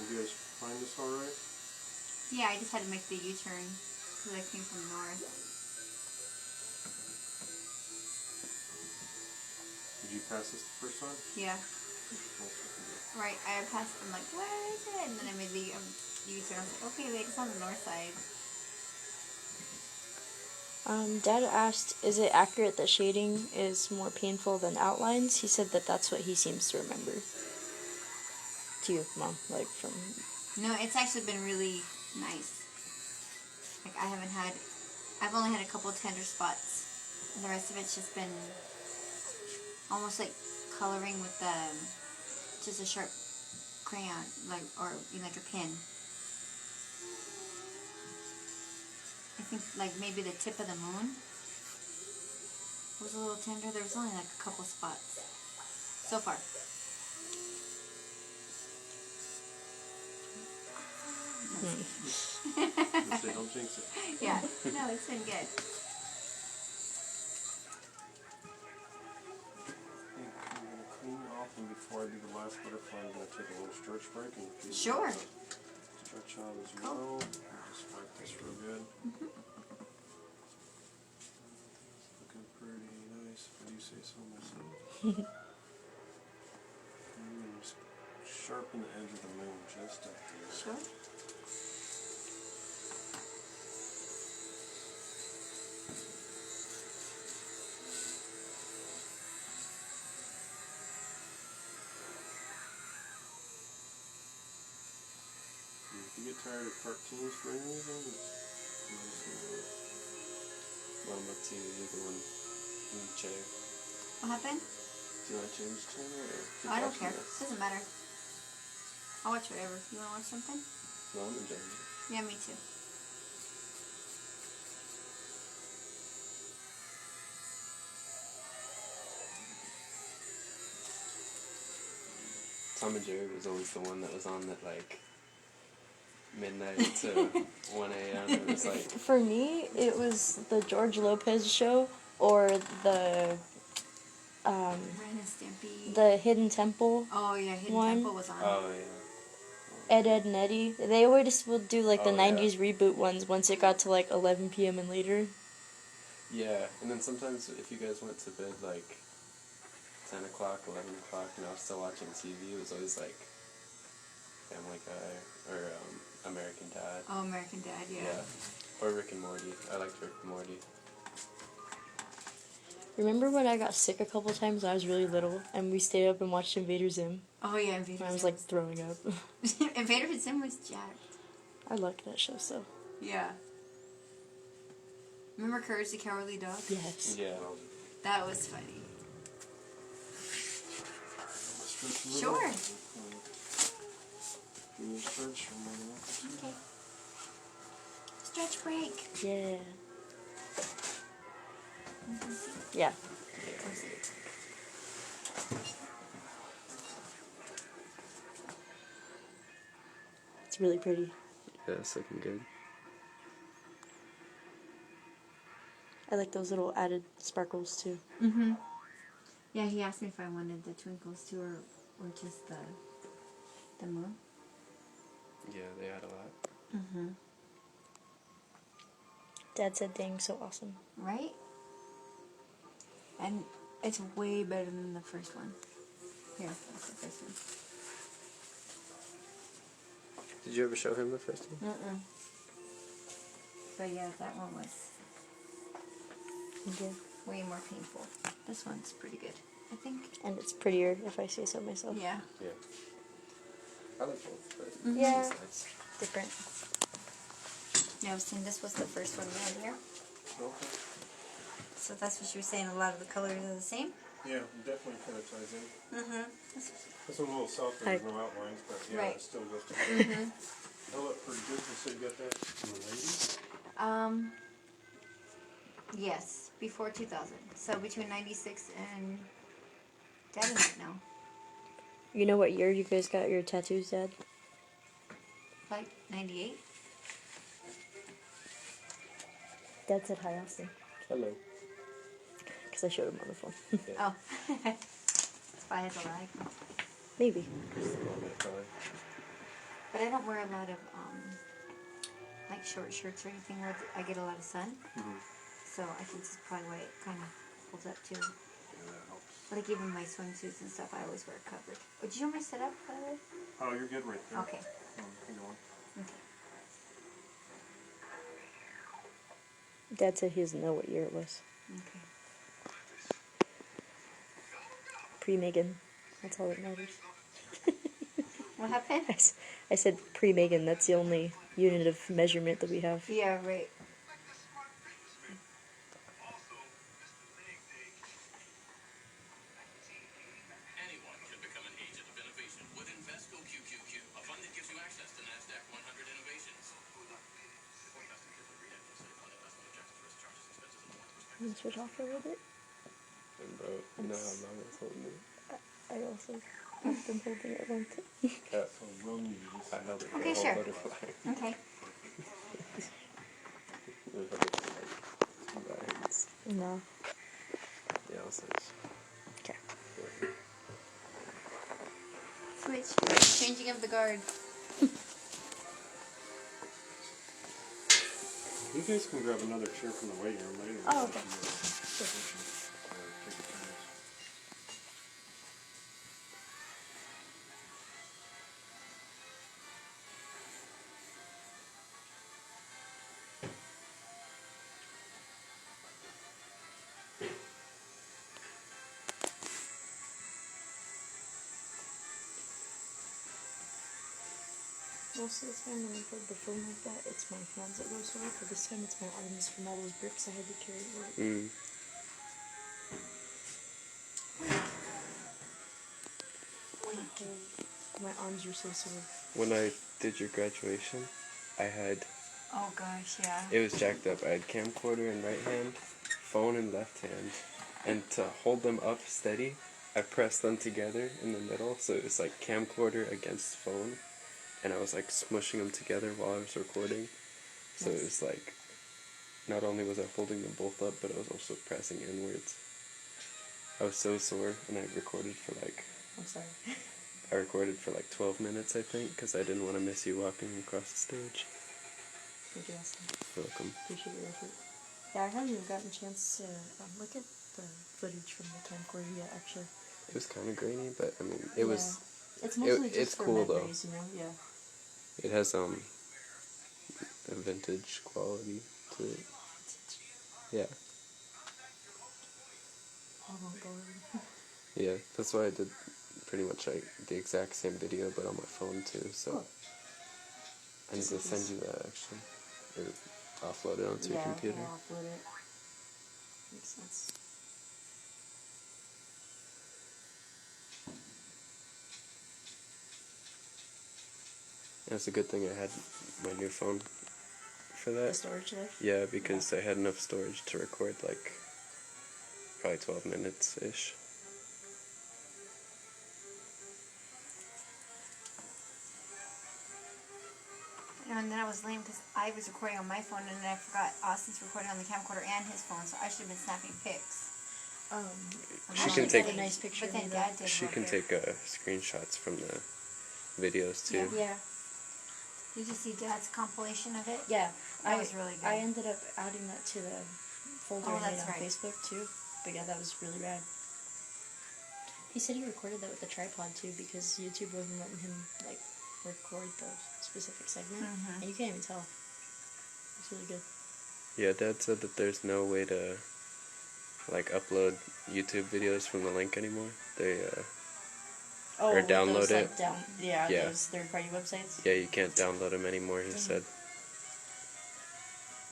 You guys find this alright? Yeah, I just had to make the U-turn because I came from north. Did you pass this the first time? Yeah. Well, Right, I passed, I'm like, where is it? And then I made the U-turn. I was like, okay, wait, it's on the north side. Dad asked, is it accurate that shading is more painful than outlines? He said that that's what he seems to remember. To you, Mom, like from... No, it's actually been really nice. Like, I've only had a couple tender spots. And the rest of it's just been almost like coloring with just a sharp crayon, like, or like a pen. I think like maybe the tip of the moon was a little tender. There was only like a couple spots so far. Just say, don't jinx it. Yeah, no, it's been good. I'm going to clean off, and before I do the last butterfly, I'm going to take a little stretch break. And if you Sure. want to stretch out as well. I'll just wipe this real good. Looking pretty nice, if I do say so myself. I'm going to sharpen the edge of the moon just up here. Sure. If you get tired of cartoons for any reason, just let us know. Well, I'm up to either one. Jay. What happened? Do you want to change the channel or keep I don't watching care. this? Doesn't matter. I'll watch whatever. You want to watch something? No, I'm enjoying it. Yeah, me too. Tom and Jerry was always the one that was on at like midnight to 1 a.m. It was like, For me, it was the George Lopez show or the Ren and Stimpy. the Hidden Temple. Oh yeah, Hidden one. Temple was on. oh yeah. Ed, Ed, and Eddie. They always would do like the Oh, yeah. 90s reboot ones once it got to like 11 p.m. and later. Yeah, and then sometimes if you guys went to bed like 10 o'clock, 11 o'clock, and I was still watching TV, it was always like Family Guy or American Dad. Oh, American Dad, yeah. Yeah. Or Rick and Morty. I liked Rick and Morty. Remember when I got sick a couple times? I was really little, and we stayed up and watched Invader Zim. Oh yeah, Invader And I was Zim. like throwing up. Invader Zim was jacked. I liked that show so. Yeah. Remember Courage the Cowardly Dog? Yes. Yeah. That was funny. Stretch a little. Sure. Give me a stretch for a moment. Okay. Stretch break. Yeah. Yeah. It's really pretty. Yeah, it's looking good. I like those little added sparkles too. Mm-hmm. Yeah, he asked me if I wanted the twinkles too, or just the moon. Yeah, they had a lot. Mm-hmm. Dad said, "Dang, so awesome." Right? And it's way better than the first one. Here, that's the first one. Did you ever show him the first one? Mm-mm. So yeah, that one was Yeah. way more painful. This one's pretty good, I think. And it's prettier, if I say so myself. Yeah. Yeah. I like both, but Yeah. it's nice. Different. Yeah, I was saying this was the first one right here. Okay. So that's what she was saying, a lot of the colors are the same. Yeah, definitely kind of ties in. Mm-hmm. This one's a little softer, there's no outlines, but yeah, Right. it still goes together. Held up pretty good, so you got that from the ladies? Yes, before 2000. So between 96 and Daddy might know. You know what year you guys got your tattoos, Dad? Like 98? Dad said hi, Austin. Hello. Because I showed him on the phone. Oh. That's why I had to lie. Maybe. But I don't wear a lot of, like short shirts or anything where I get a lot of sun. So I think this is probably why it kind of holds up too. Yeah, that helps. Like even my swimsuits and stuff, I always wear it covered. Oh, did you want me to set up, by the way? Oh, you're good right there. Okay. Hang on. Okay. Dad said he doesn't know what year it was. Okay. Pre-Megan. That's all that matters. What happened? I said pre-Megan. That's the only unit of measurement that we have. Yeah, right. Anyone can become an agent of innovation with Invesco QQQ, a fund that gives you access to NASDAQ 100 innovations. Forecasting kits are read for safe fund investment objectives, risk charges, expenses, and more. Can you switch off for a little bit? And bro, you know how long it's holding it? I also have been holding it long time. Cat. So we'll need this. I held it for Okay, a whole sure. butterfly. Okay. It was like 2 hands. No. Yeah, I'll switch. Okay. Switch. Changing of the guard. You guys can grab another chair from the waiting room later. Oh, okay. Take your turns. Most of the time when I hold the phone like that, it's my hands that go sore, but this time it's my arms from all those bricks I had to carry to work. My arms are so sore. When I did your graduation, I had, Oh gosh, yeah. it was jacked up. I had camcorder in right hand, phone in left hand, and to hold them up steady, I pressed them together in the middle, so it was like camcorder against phone, and I was like smushing them together while I was recording. So it was like, not only was I holding them both up, but I was also pressing inwards. I was so sore, and I recorded for like, I'm sorry. I recorded for like 12 minutes, I think, because I didn't want to miss you walking across the stage. Thank you, Austin. You're welcome. Appreciate your effort. Yeah, I haven't even gotten a chance to look at the footage from the camcorder yet, actually. It was kind of grainy, but I mean, it was. It's mostly it's just for cool, though. memories, you know? Yeah. It has a vintage quality to it. Yeah, I won't go in. yeah. That's why I did pretty much like the exact same video, but on my phone too. So Cool. I need to send you that actually, or offload it onto your computer. Yeah, I'll upload it. Makes sense. And it's a good thing I had my new phone for that. The storage there? Yeah, because I had enough storage to record like probably 12 minutes ish. And then I was lame because I was recording on my phone and then I forgot Austin's recording on the camcorder and his phone, so I should have been snapping pics. She Actually, can take- but a nice picture But then of me, Dad did. She one can here. take screenshots from the videos too. Yeah. Did you see Dad's compilation of it? Yeah. That was really good. I ended up adding that to the folder Oh, I made that's on right. Facebook too. But yeah, that was really rad. He said he recorded that with a tripod too because YouTube wasn't letting him like record the specific segment, and you can't even tell. It's really good. Yeah, Dad said that there's no way to like upload YouTube videos from the link anymore. They Oh, or with download those, it. like, yeah, Yeah. those third-party websites. Yeah, you can't download them anymore. He said.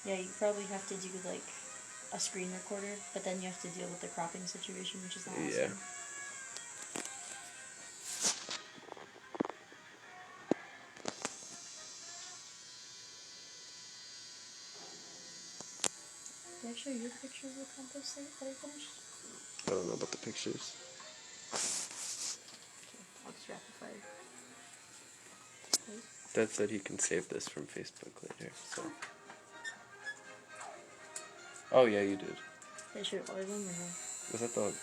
Yeah, you probably have to do like a screen recorder, but then you have to deal with the cropping situation, which is not Yeah. awesome. Did I show you the picture of the compost site that I finished? I don't know about the pictures. Okay, I'll just rapid fire. Wait. Dad said he can save this from Facebook later. So. Oh yeah, you did. Did I show all of them or no? Was that the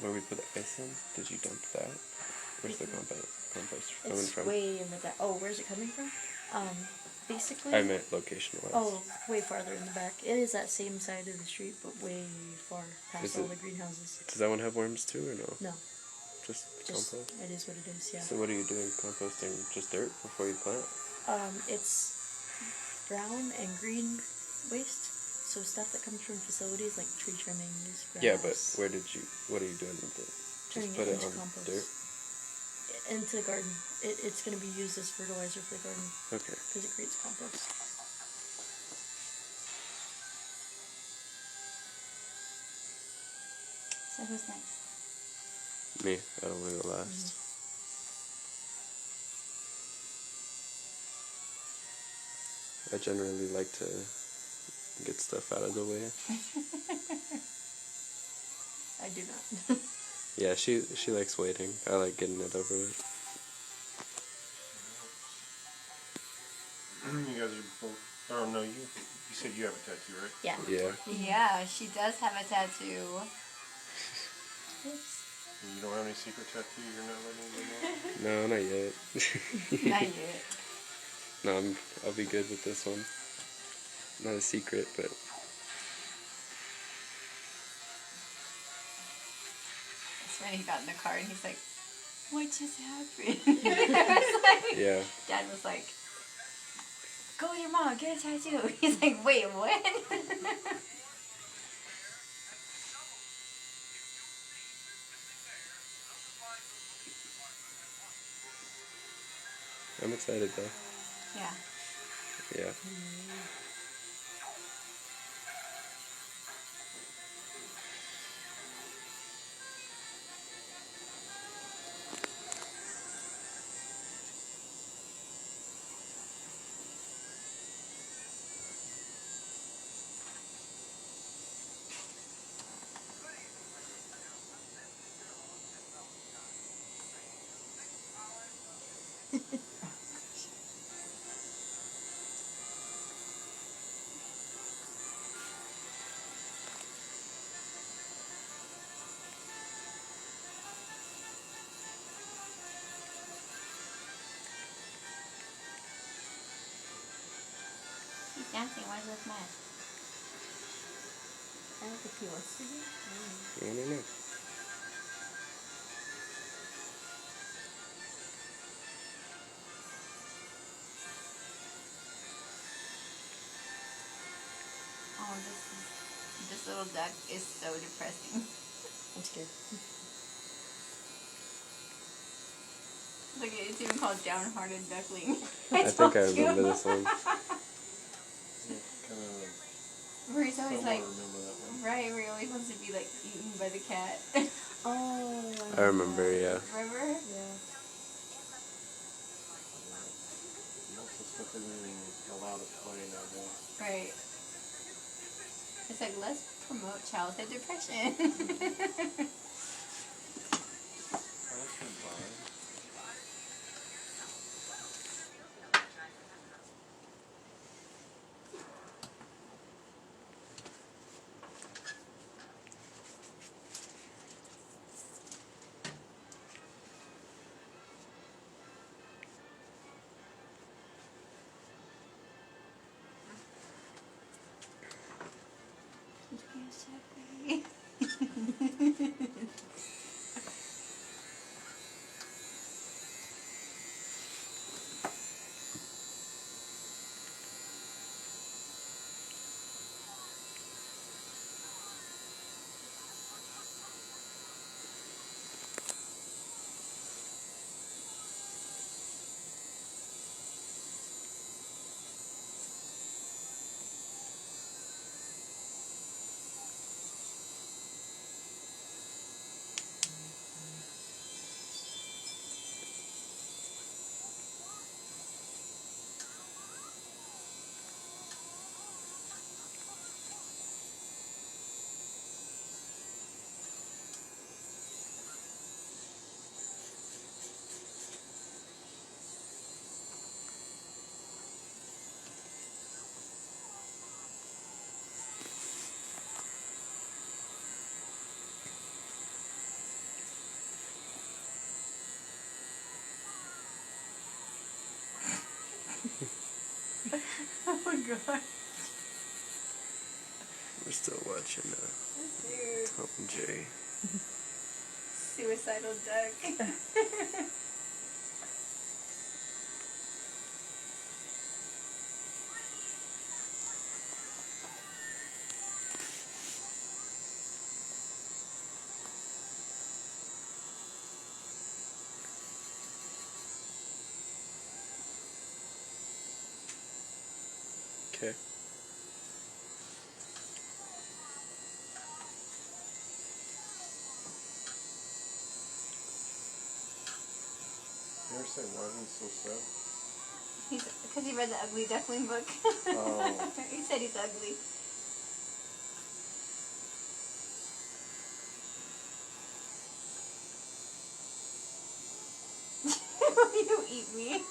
where we put the ice in? Did you dump that? Where's the compost coming It's from? way in the back. Oh, where's it coming from? Basically. I meant location-wise. Oh, way farther in the back. It is that same side of the street, but way far past Is all it- the greenhouses. Does that one have worms too, or no? No, Just just compost. it is what it is. Yeah. So what are you doing? Composting just dirt before you plant? It's brown and green waste. So stuff that comes from facilities like tree trimmings. Yeah, but grass, what are you doing with it? turning Just put it it into on compost. dirt? Into the garden. It's going to be used as fertilizer for the garden Okay. because it creates compost. So who's next? Me. I don't want to go last. I generally like to get stuff out of the way. I do not. Yeah, she likes waiting. I like getting it over with. You guys are both. Oh no, you said you have a tattoo, right? Yeah. Yeah. Yeah, she does have a tattoo. You don't have any secret tattoo you're not letting anybody know? No, not yet. Not yet. No, I'll be good with this one. Not a secret, but That's when he got in the car and he's like, what just happened? Like, yeah. Dad was like, go with your mom, get a tattoo. He's like, wait, what? I'm excited though. Yeah. Yeah. He's dancing, why is this mad? I don't think he wants to be. I don't know. Oh, this little duck is so depressing. I'm scared. Look, it's even called Downhearted Duckling. I think I remember this one. Kind of. Where he's always like, remember that one. right, where he always wants to be like eaten by the cat. Oh. I remember, yeah. Remember? Yeah. Most of the stuff isn't even allowed to play nowadays. Right. It's like, let's promote childhood depression. Oh, that's been fine. We're still watching Dude, Tom and Jerry. suicidal duck. Okay. You ever say why he's so sad? Because he read the Ugly Duckling book. Oh. He said he's ugly. You eat me.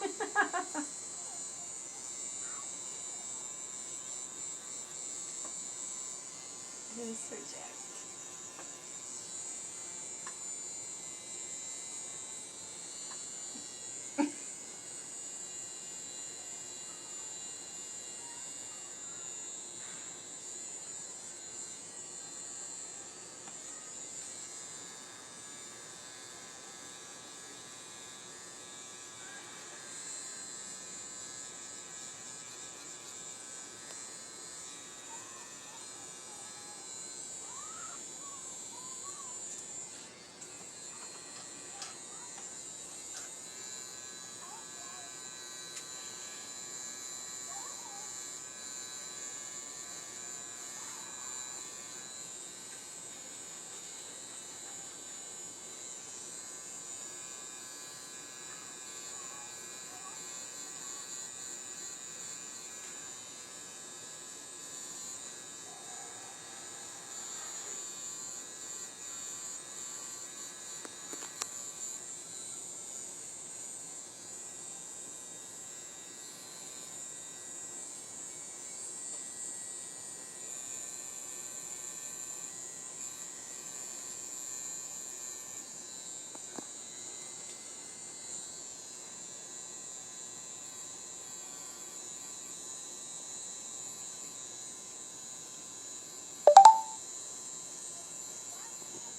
He was so jacked.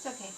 It's okay.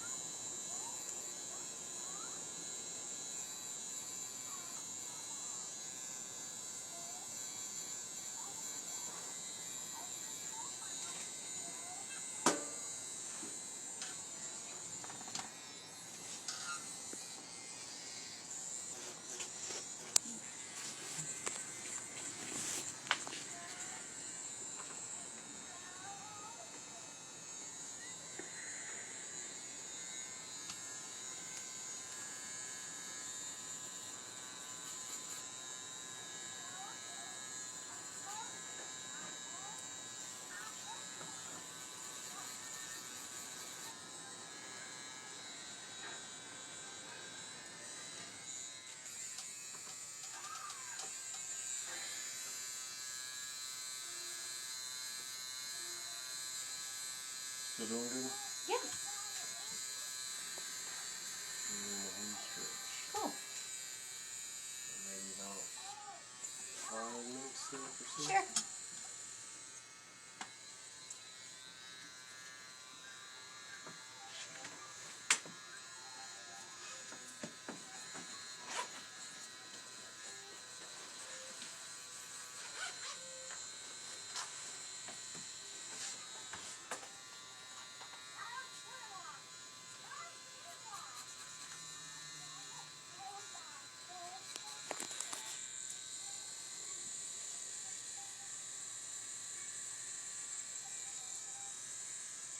Still doing good? Yeah. And then the home stretch. Cool. Maybe about 5 minutes still or so. Sure.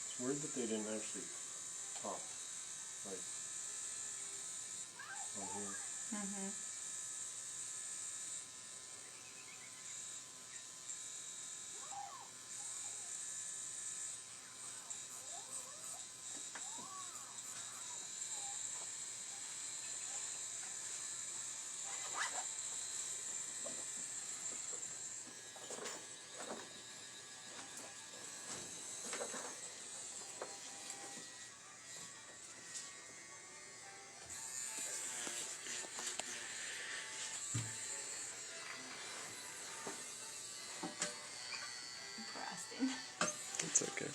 It's weird that they didn't actually talk, like, on here. Mm-hmm. It's okay.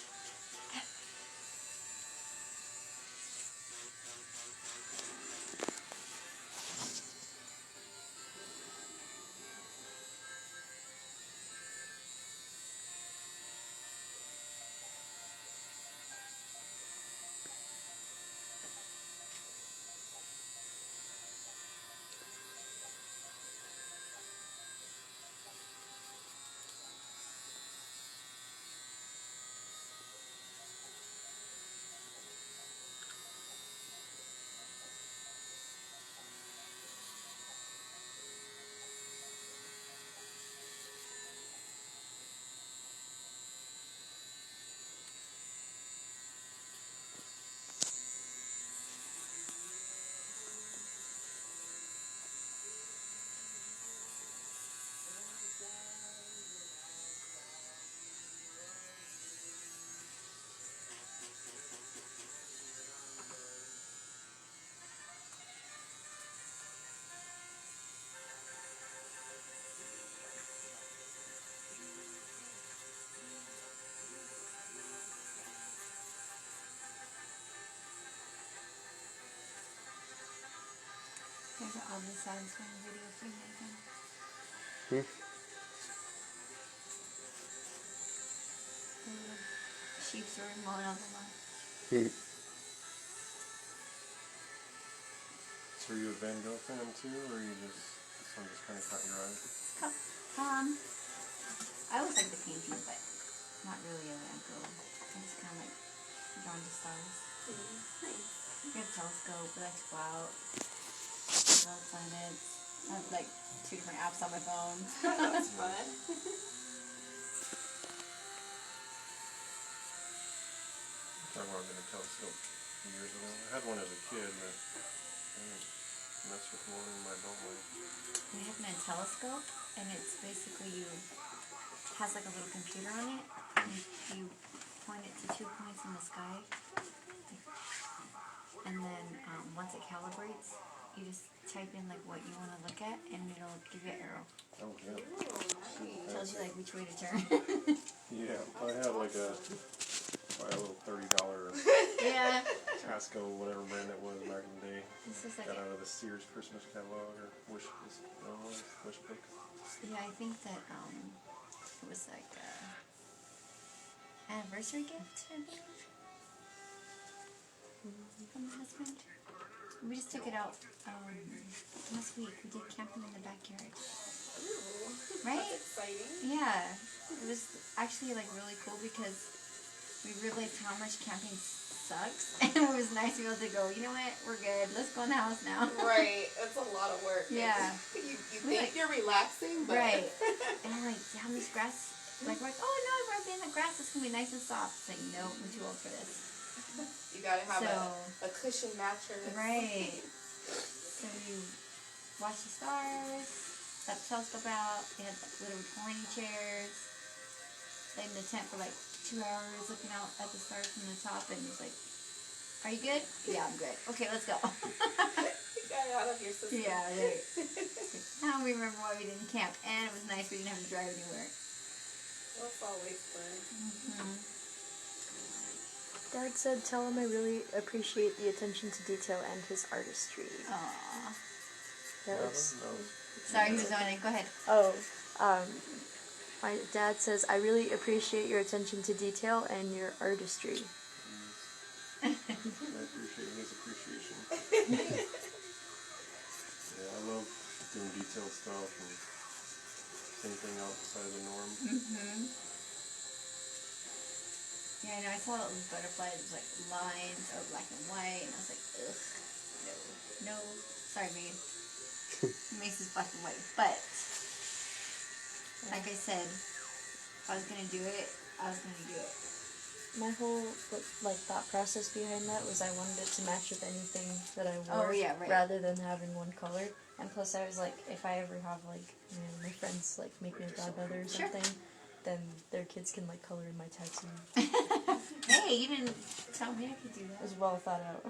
There's an oddly satisfying video for you, Megan. Hmm? The little sheep are mowing on the lawn. So are you a Van Gogh fan too, or are you just, this one just kind of caught your eye? I always like the painting, but not really a Van Gogh. I'm just kind of like drawn to stars. Nice. I have a telescope, I like to go out, look at planets. I have like 2 different apps on my phone. That's fun. I wanted a telescope years ago. I had one as a kid, but I didn't mess with one in my adult life. We have a telescope, and it's basically has like a little computer on it, and you point it to 2 points in the sky, and then once it calibrates, you just type in like what you want to look at, and it'll give you an arrow. Oh, yeah. It tells you like which way to turn. Yeah, I had like a little $30 Yeah. Tasco, whatever brand it was back in the day. This is like Got out of the Sears Christmas catalog or wish book. yeah, I think that it was like an anniversary gift, I believe, from my husband. We just took it out last week. We did camping in the backyard. Ooh. Right? That's exciting. Yeah. It was actually like really cool because we realized how much camping sucks, and it was nice to be able to go, you know what, we're good. Let's go in the house now. Right. It's a lot of work. Yeah. You think you're relaxing, but Right. And I'm like, how much grass? Like, we're like, oh no, we're in the grass. It's gonna be nice and soft. It's like, no, I'm too old for this. you gotta have So- a cushion mattress. Right. So you watch the stars, set the telescope out. They had like, little reclining chairs. Stayed in the tent for like 2 hours looking out at the stars from the top, and it's like, are you good? Yeah, I'm good. Okay, let's go. You got it out of your system. Yeah, right. Now we remember why we didn't camp, and it was nice we didn't have to drive anywhere. That's always fun. Mm-hmm. Dad said, tell him I really appreciate the attention to detail and his artistry. Aww. That was... Sorry, he was on it. Go ahead. Oh, my dad says, I really appreciate your attention to detail and your artistry. I appreciate his appreciation. Yeah, I love doing detailed stuff and anything outside of the norm. Mm-hmm. Yeah, I know. I saw those butterflies, like lines or black and white, and I was like, ugh, no. Sorry, Megan. Macy's black and white, but like I said, if I was gonna do it, I was gonna do it. My whole thought process behind that was I wanted it to match with anything that I wore, Oh, yeah, right. rather than having one color. And plus, I was like, if I ever have my friends make me a godmother or Sure. something, then their kids can color in my tattoo. Hey, you didn't tell me I could do It that. was well thought out.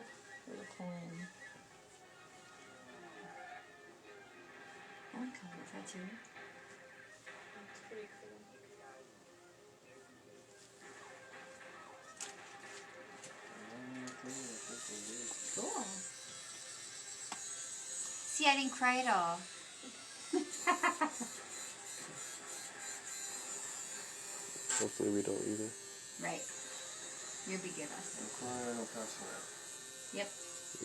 It was a plan. I want to color tattoo. It's pretty cool. See, I didn't cry at all. Hopefully we don't either. Right. You'll be good, us. No crying, no passing out. Yep.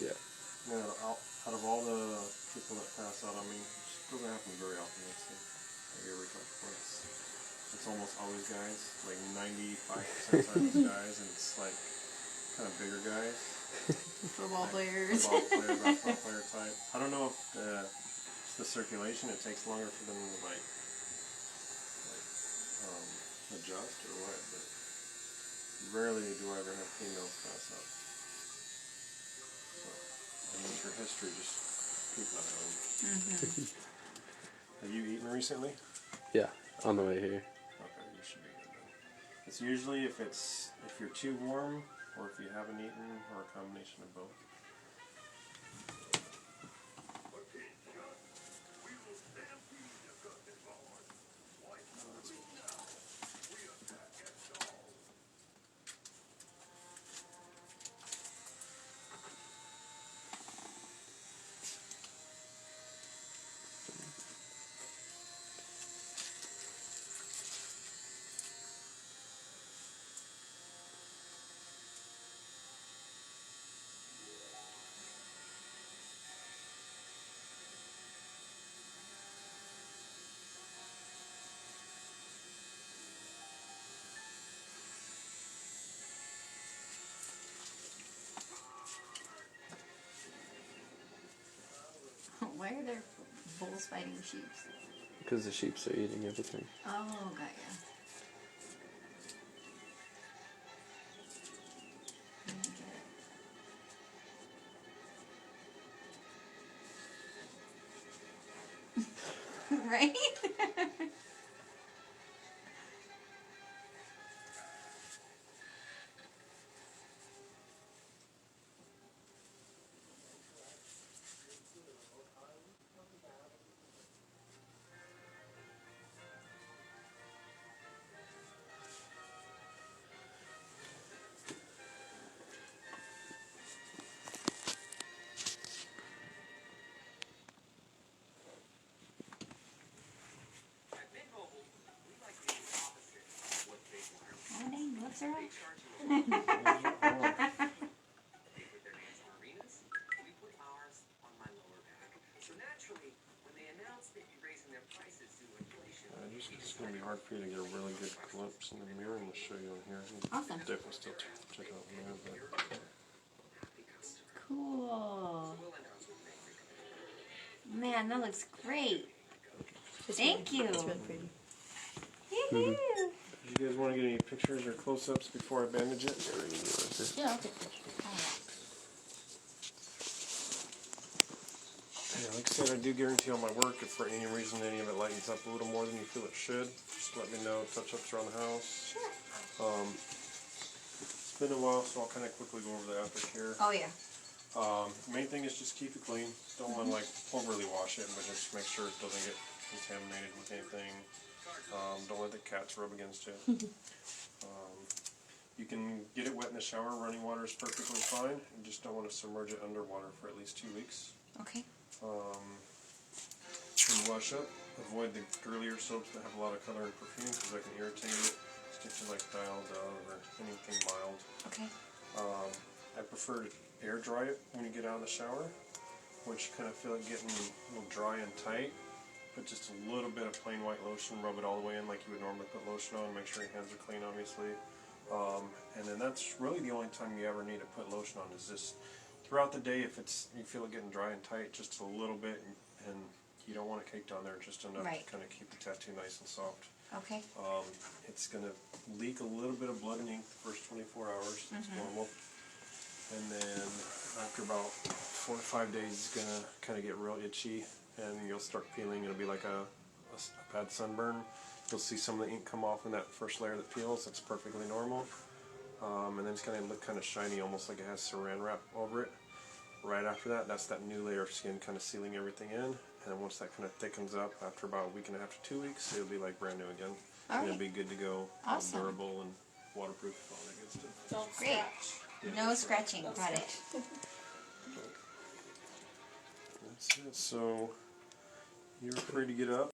Yeah. Yeah, out of all the people that pass out, I mean, it doesn't happen very often. Like every couple of points. It's almost always guys, like 95% of times guys, and it's like kind of bigger guys. Football players. Football player, basketball player type. I don't know if it's the circulation, it takes longer for them to adjust or what, but rarely do I ever have females pass out. So, I mean, for history, just keep an eye on them. Mm-hmm. Have you eaten recently? Yeah, on the way here. Okay, you should be good then. It's usually if you're too warm or if you haven't eaten or a combination of both. Why are there bulls fighting sheep? Because the sheep are eating everything. Oh, got ya. Right? Oh, dang, what's her up? It's going to be hard for you to get a really good glimpse in the mirror and show you on here. Awesome. Definitely still check out the mirror, but Cool. Man, that looks great. Thank you. It's really pretty. Yoo-hoo. do you guys want to get any pictures or close-ups before I bandage it? Yeah, okay. Yeah, like I said, I do guarantee all my work. If for any reason any of it lightens up a little more than you feel it should, just let me know. Touch-ups around the house. Sure. It's been a while, so I'll kind of quickly go over the aftercare. Oh, yeah. Main thing is just keep it clean. Don't want to like overly wash it, but just make sure it doesn't get contaminated with anything. Don't let the cats rub against it. You can get it wet in the shower. Running water is perfectly fine. You just don't want to submerge it underwater for at least 2 weeks. Okay. When you wash up, avoid the girlier soaps that have a lot of color and perfume because that can irritate it. Stick to like Dial Dove or anything mild. Okay. I prefer to air dry it when you get out of the shower. Once you kind of feel it getting a little dry and tight, put just a little bit of plain white lotion, rub it all the way in like you would normally put lotion on, make sure your hands are clean obviously. And then that's really the only time you ever need to put lotion on is just throughout the day. If you feel it getting dry and tight, just a little bit, and you don't want it caked on there, just enough Right. to kind of keep the tattoo nice and soft. Okay. It's going to leak a little bit of blood and ink the first 24 hours. It's normal. And then after about 4 to 5 days, it's going to kind of get real itchy, and you'll start feeling it'll be like a bad sunburn. You'll see some of the ink come off in that first layer that peels. That's perfectly normal. And then it's going to look kind of shiny, almost like it has saran wrap over it. Right after that, that's that new layer of skin kind of sealing everything in. And then once that kind of thickens up, after about a week and a half to 2 weeks, it'll be like brand new again. All And right. it'll be good to go, Awesome. durable and waterproof, all that good stuff. Don't Great. scratch. No scratching. Got it. That's it. So you're free to get up.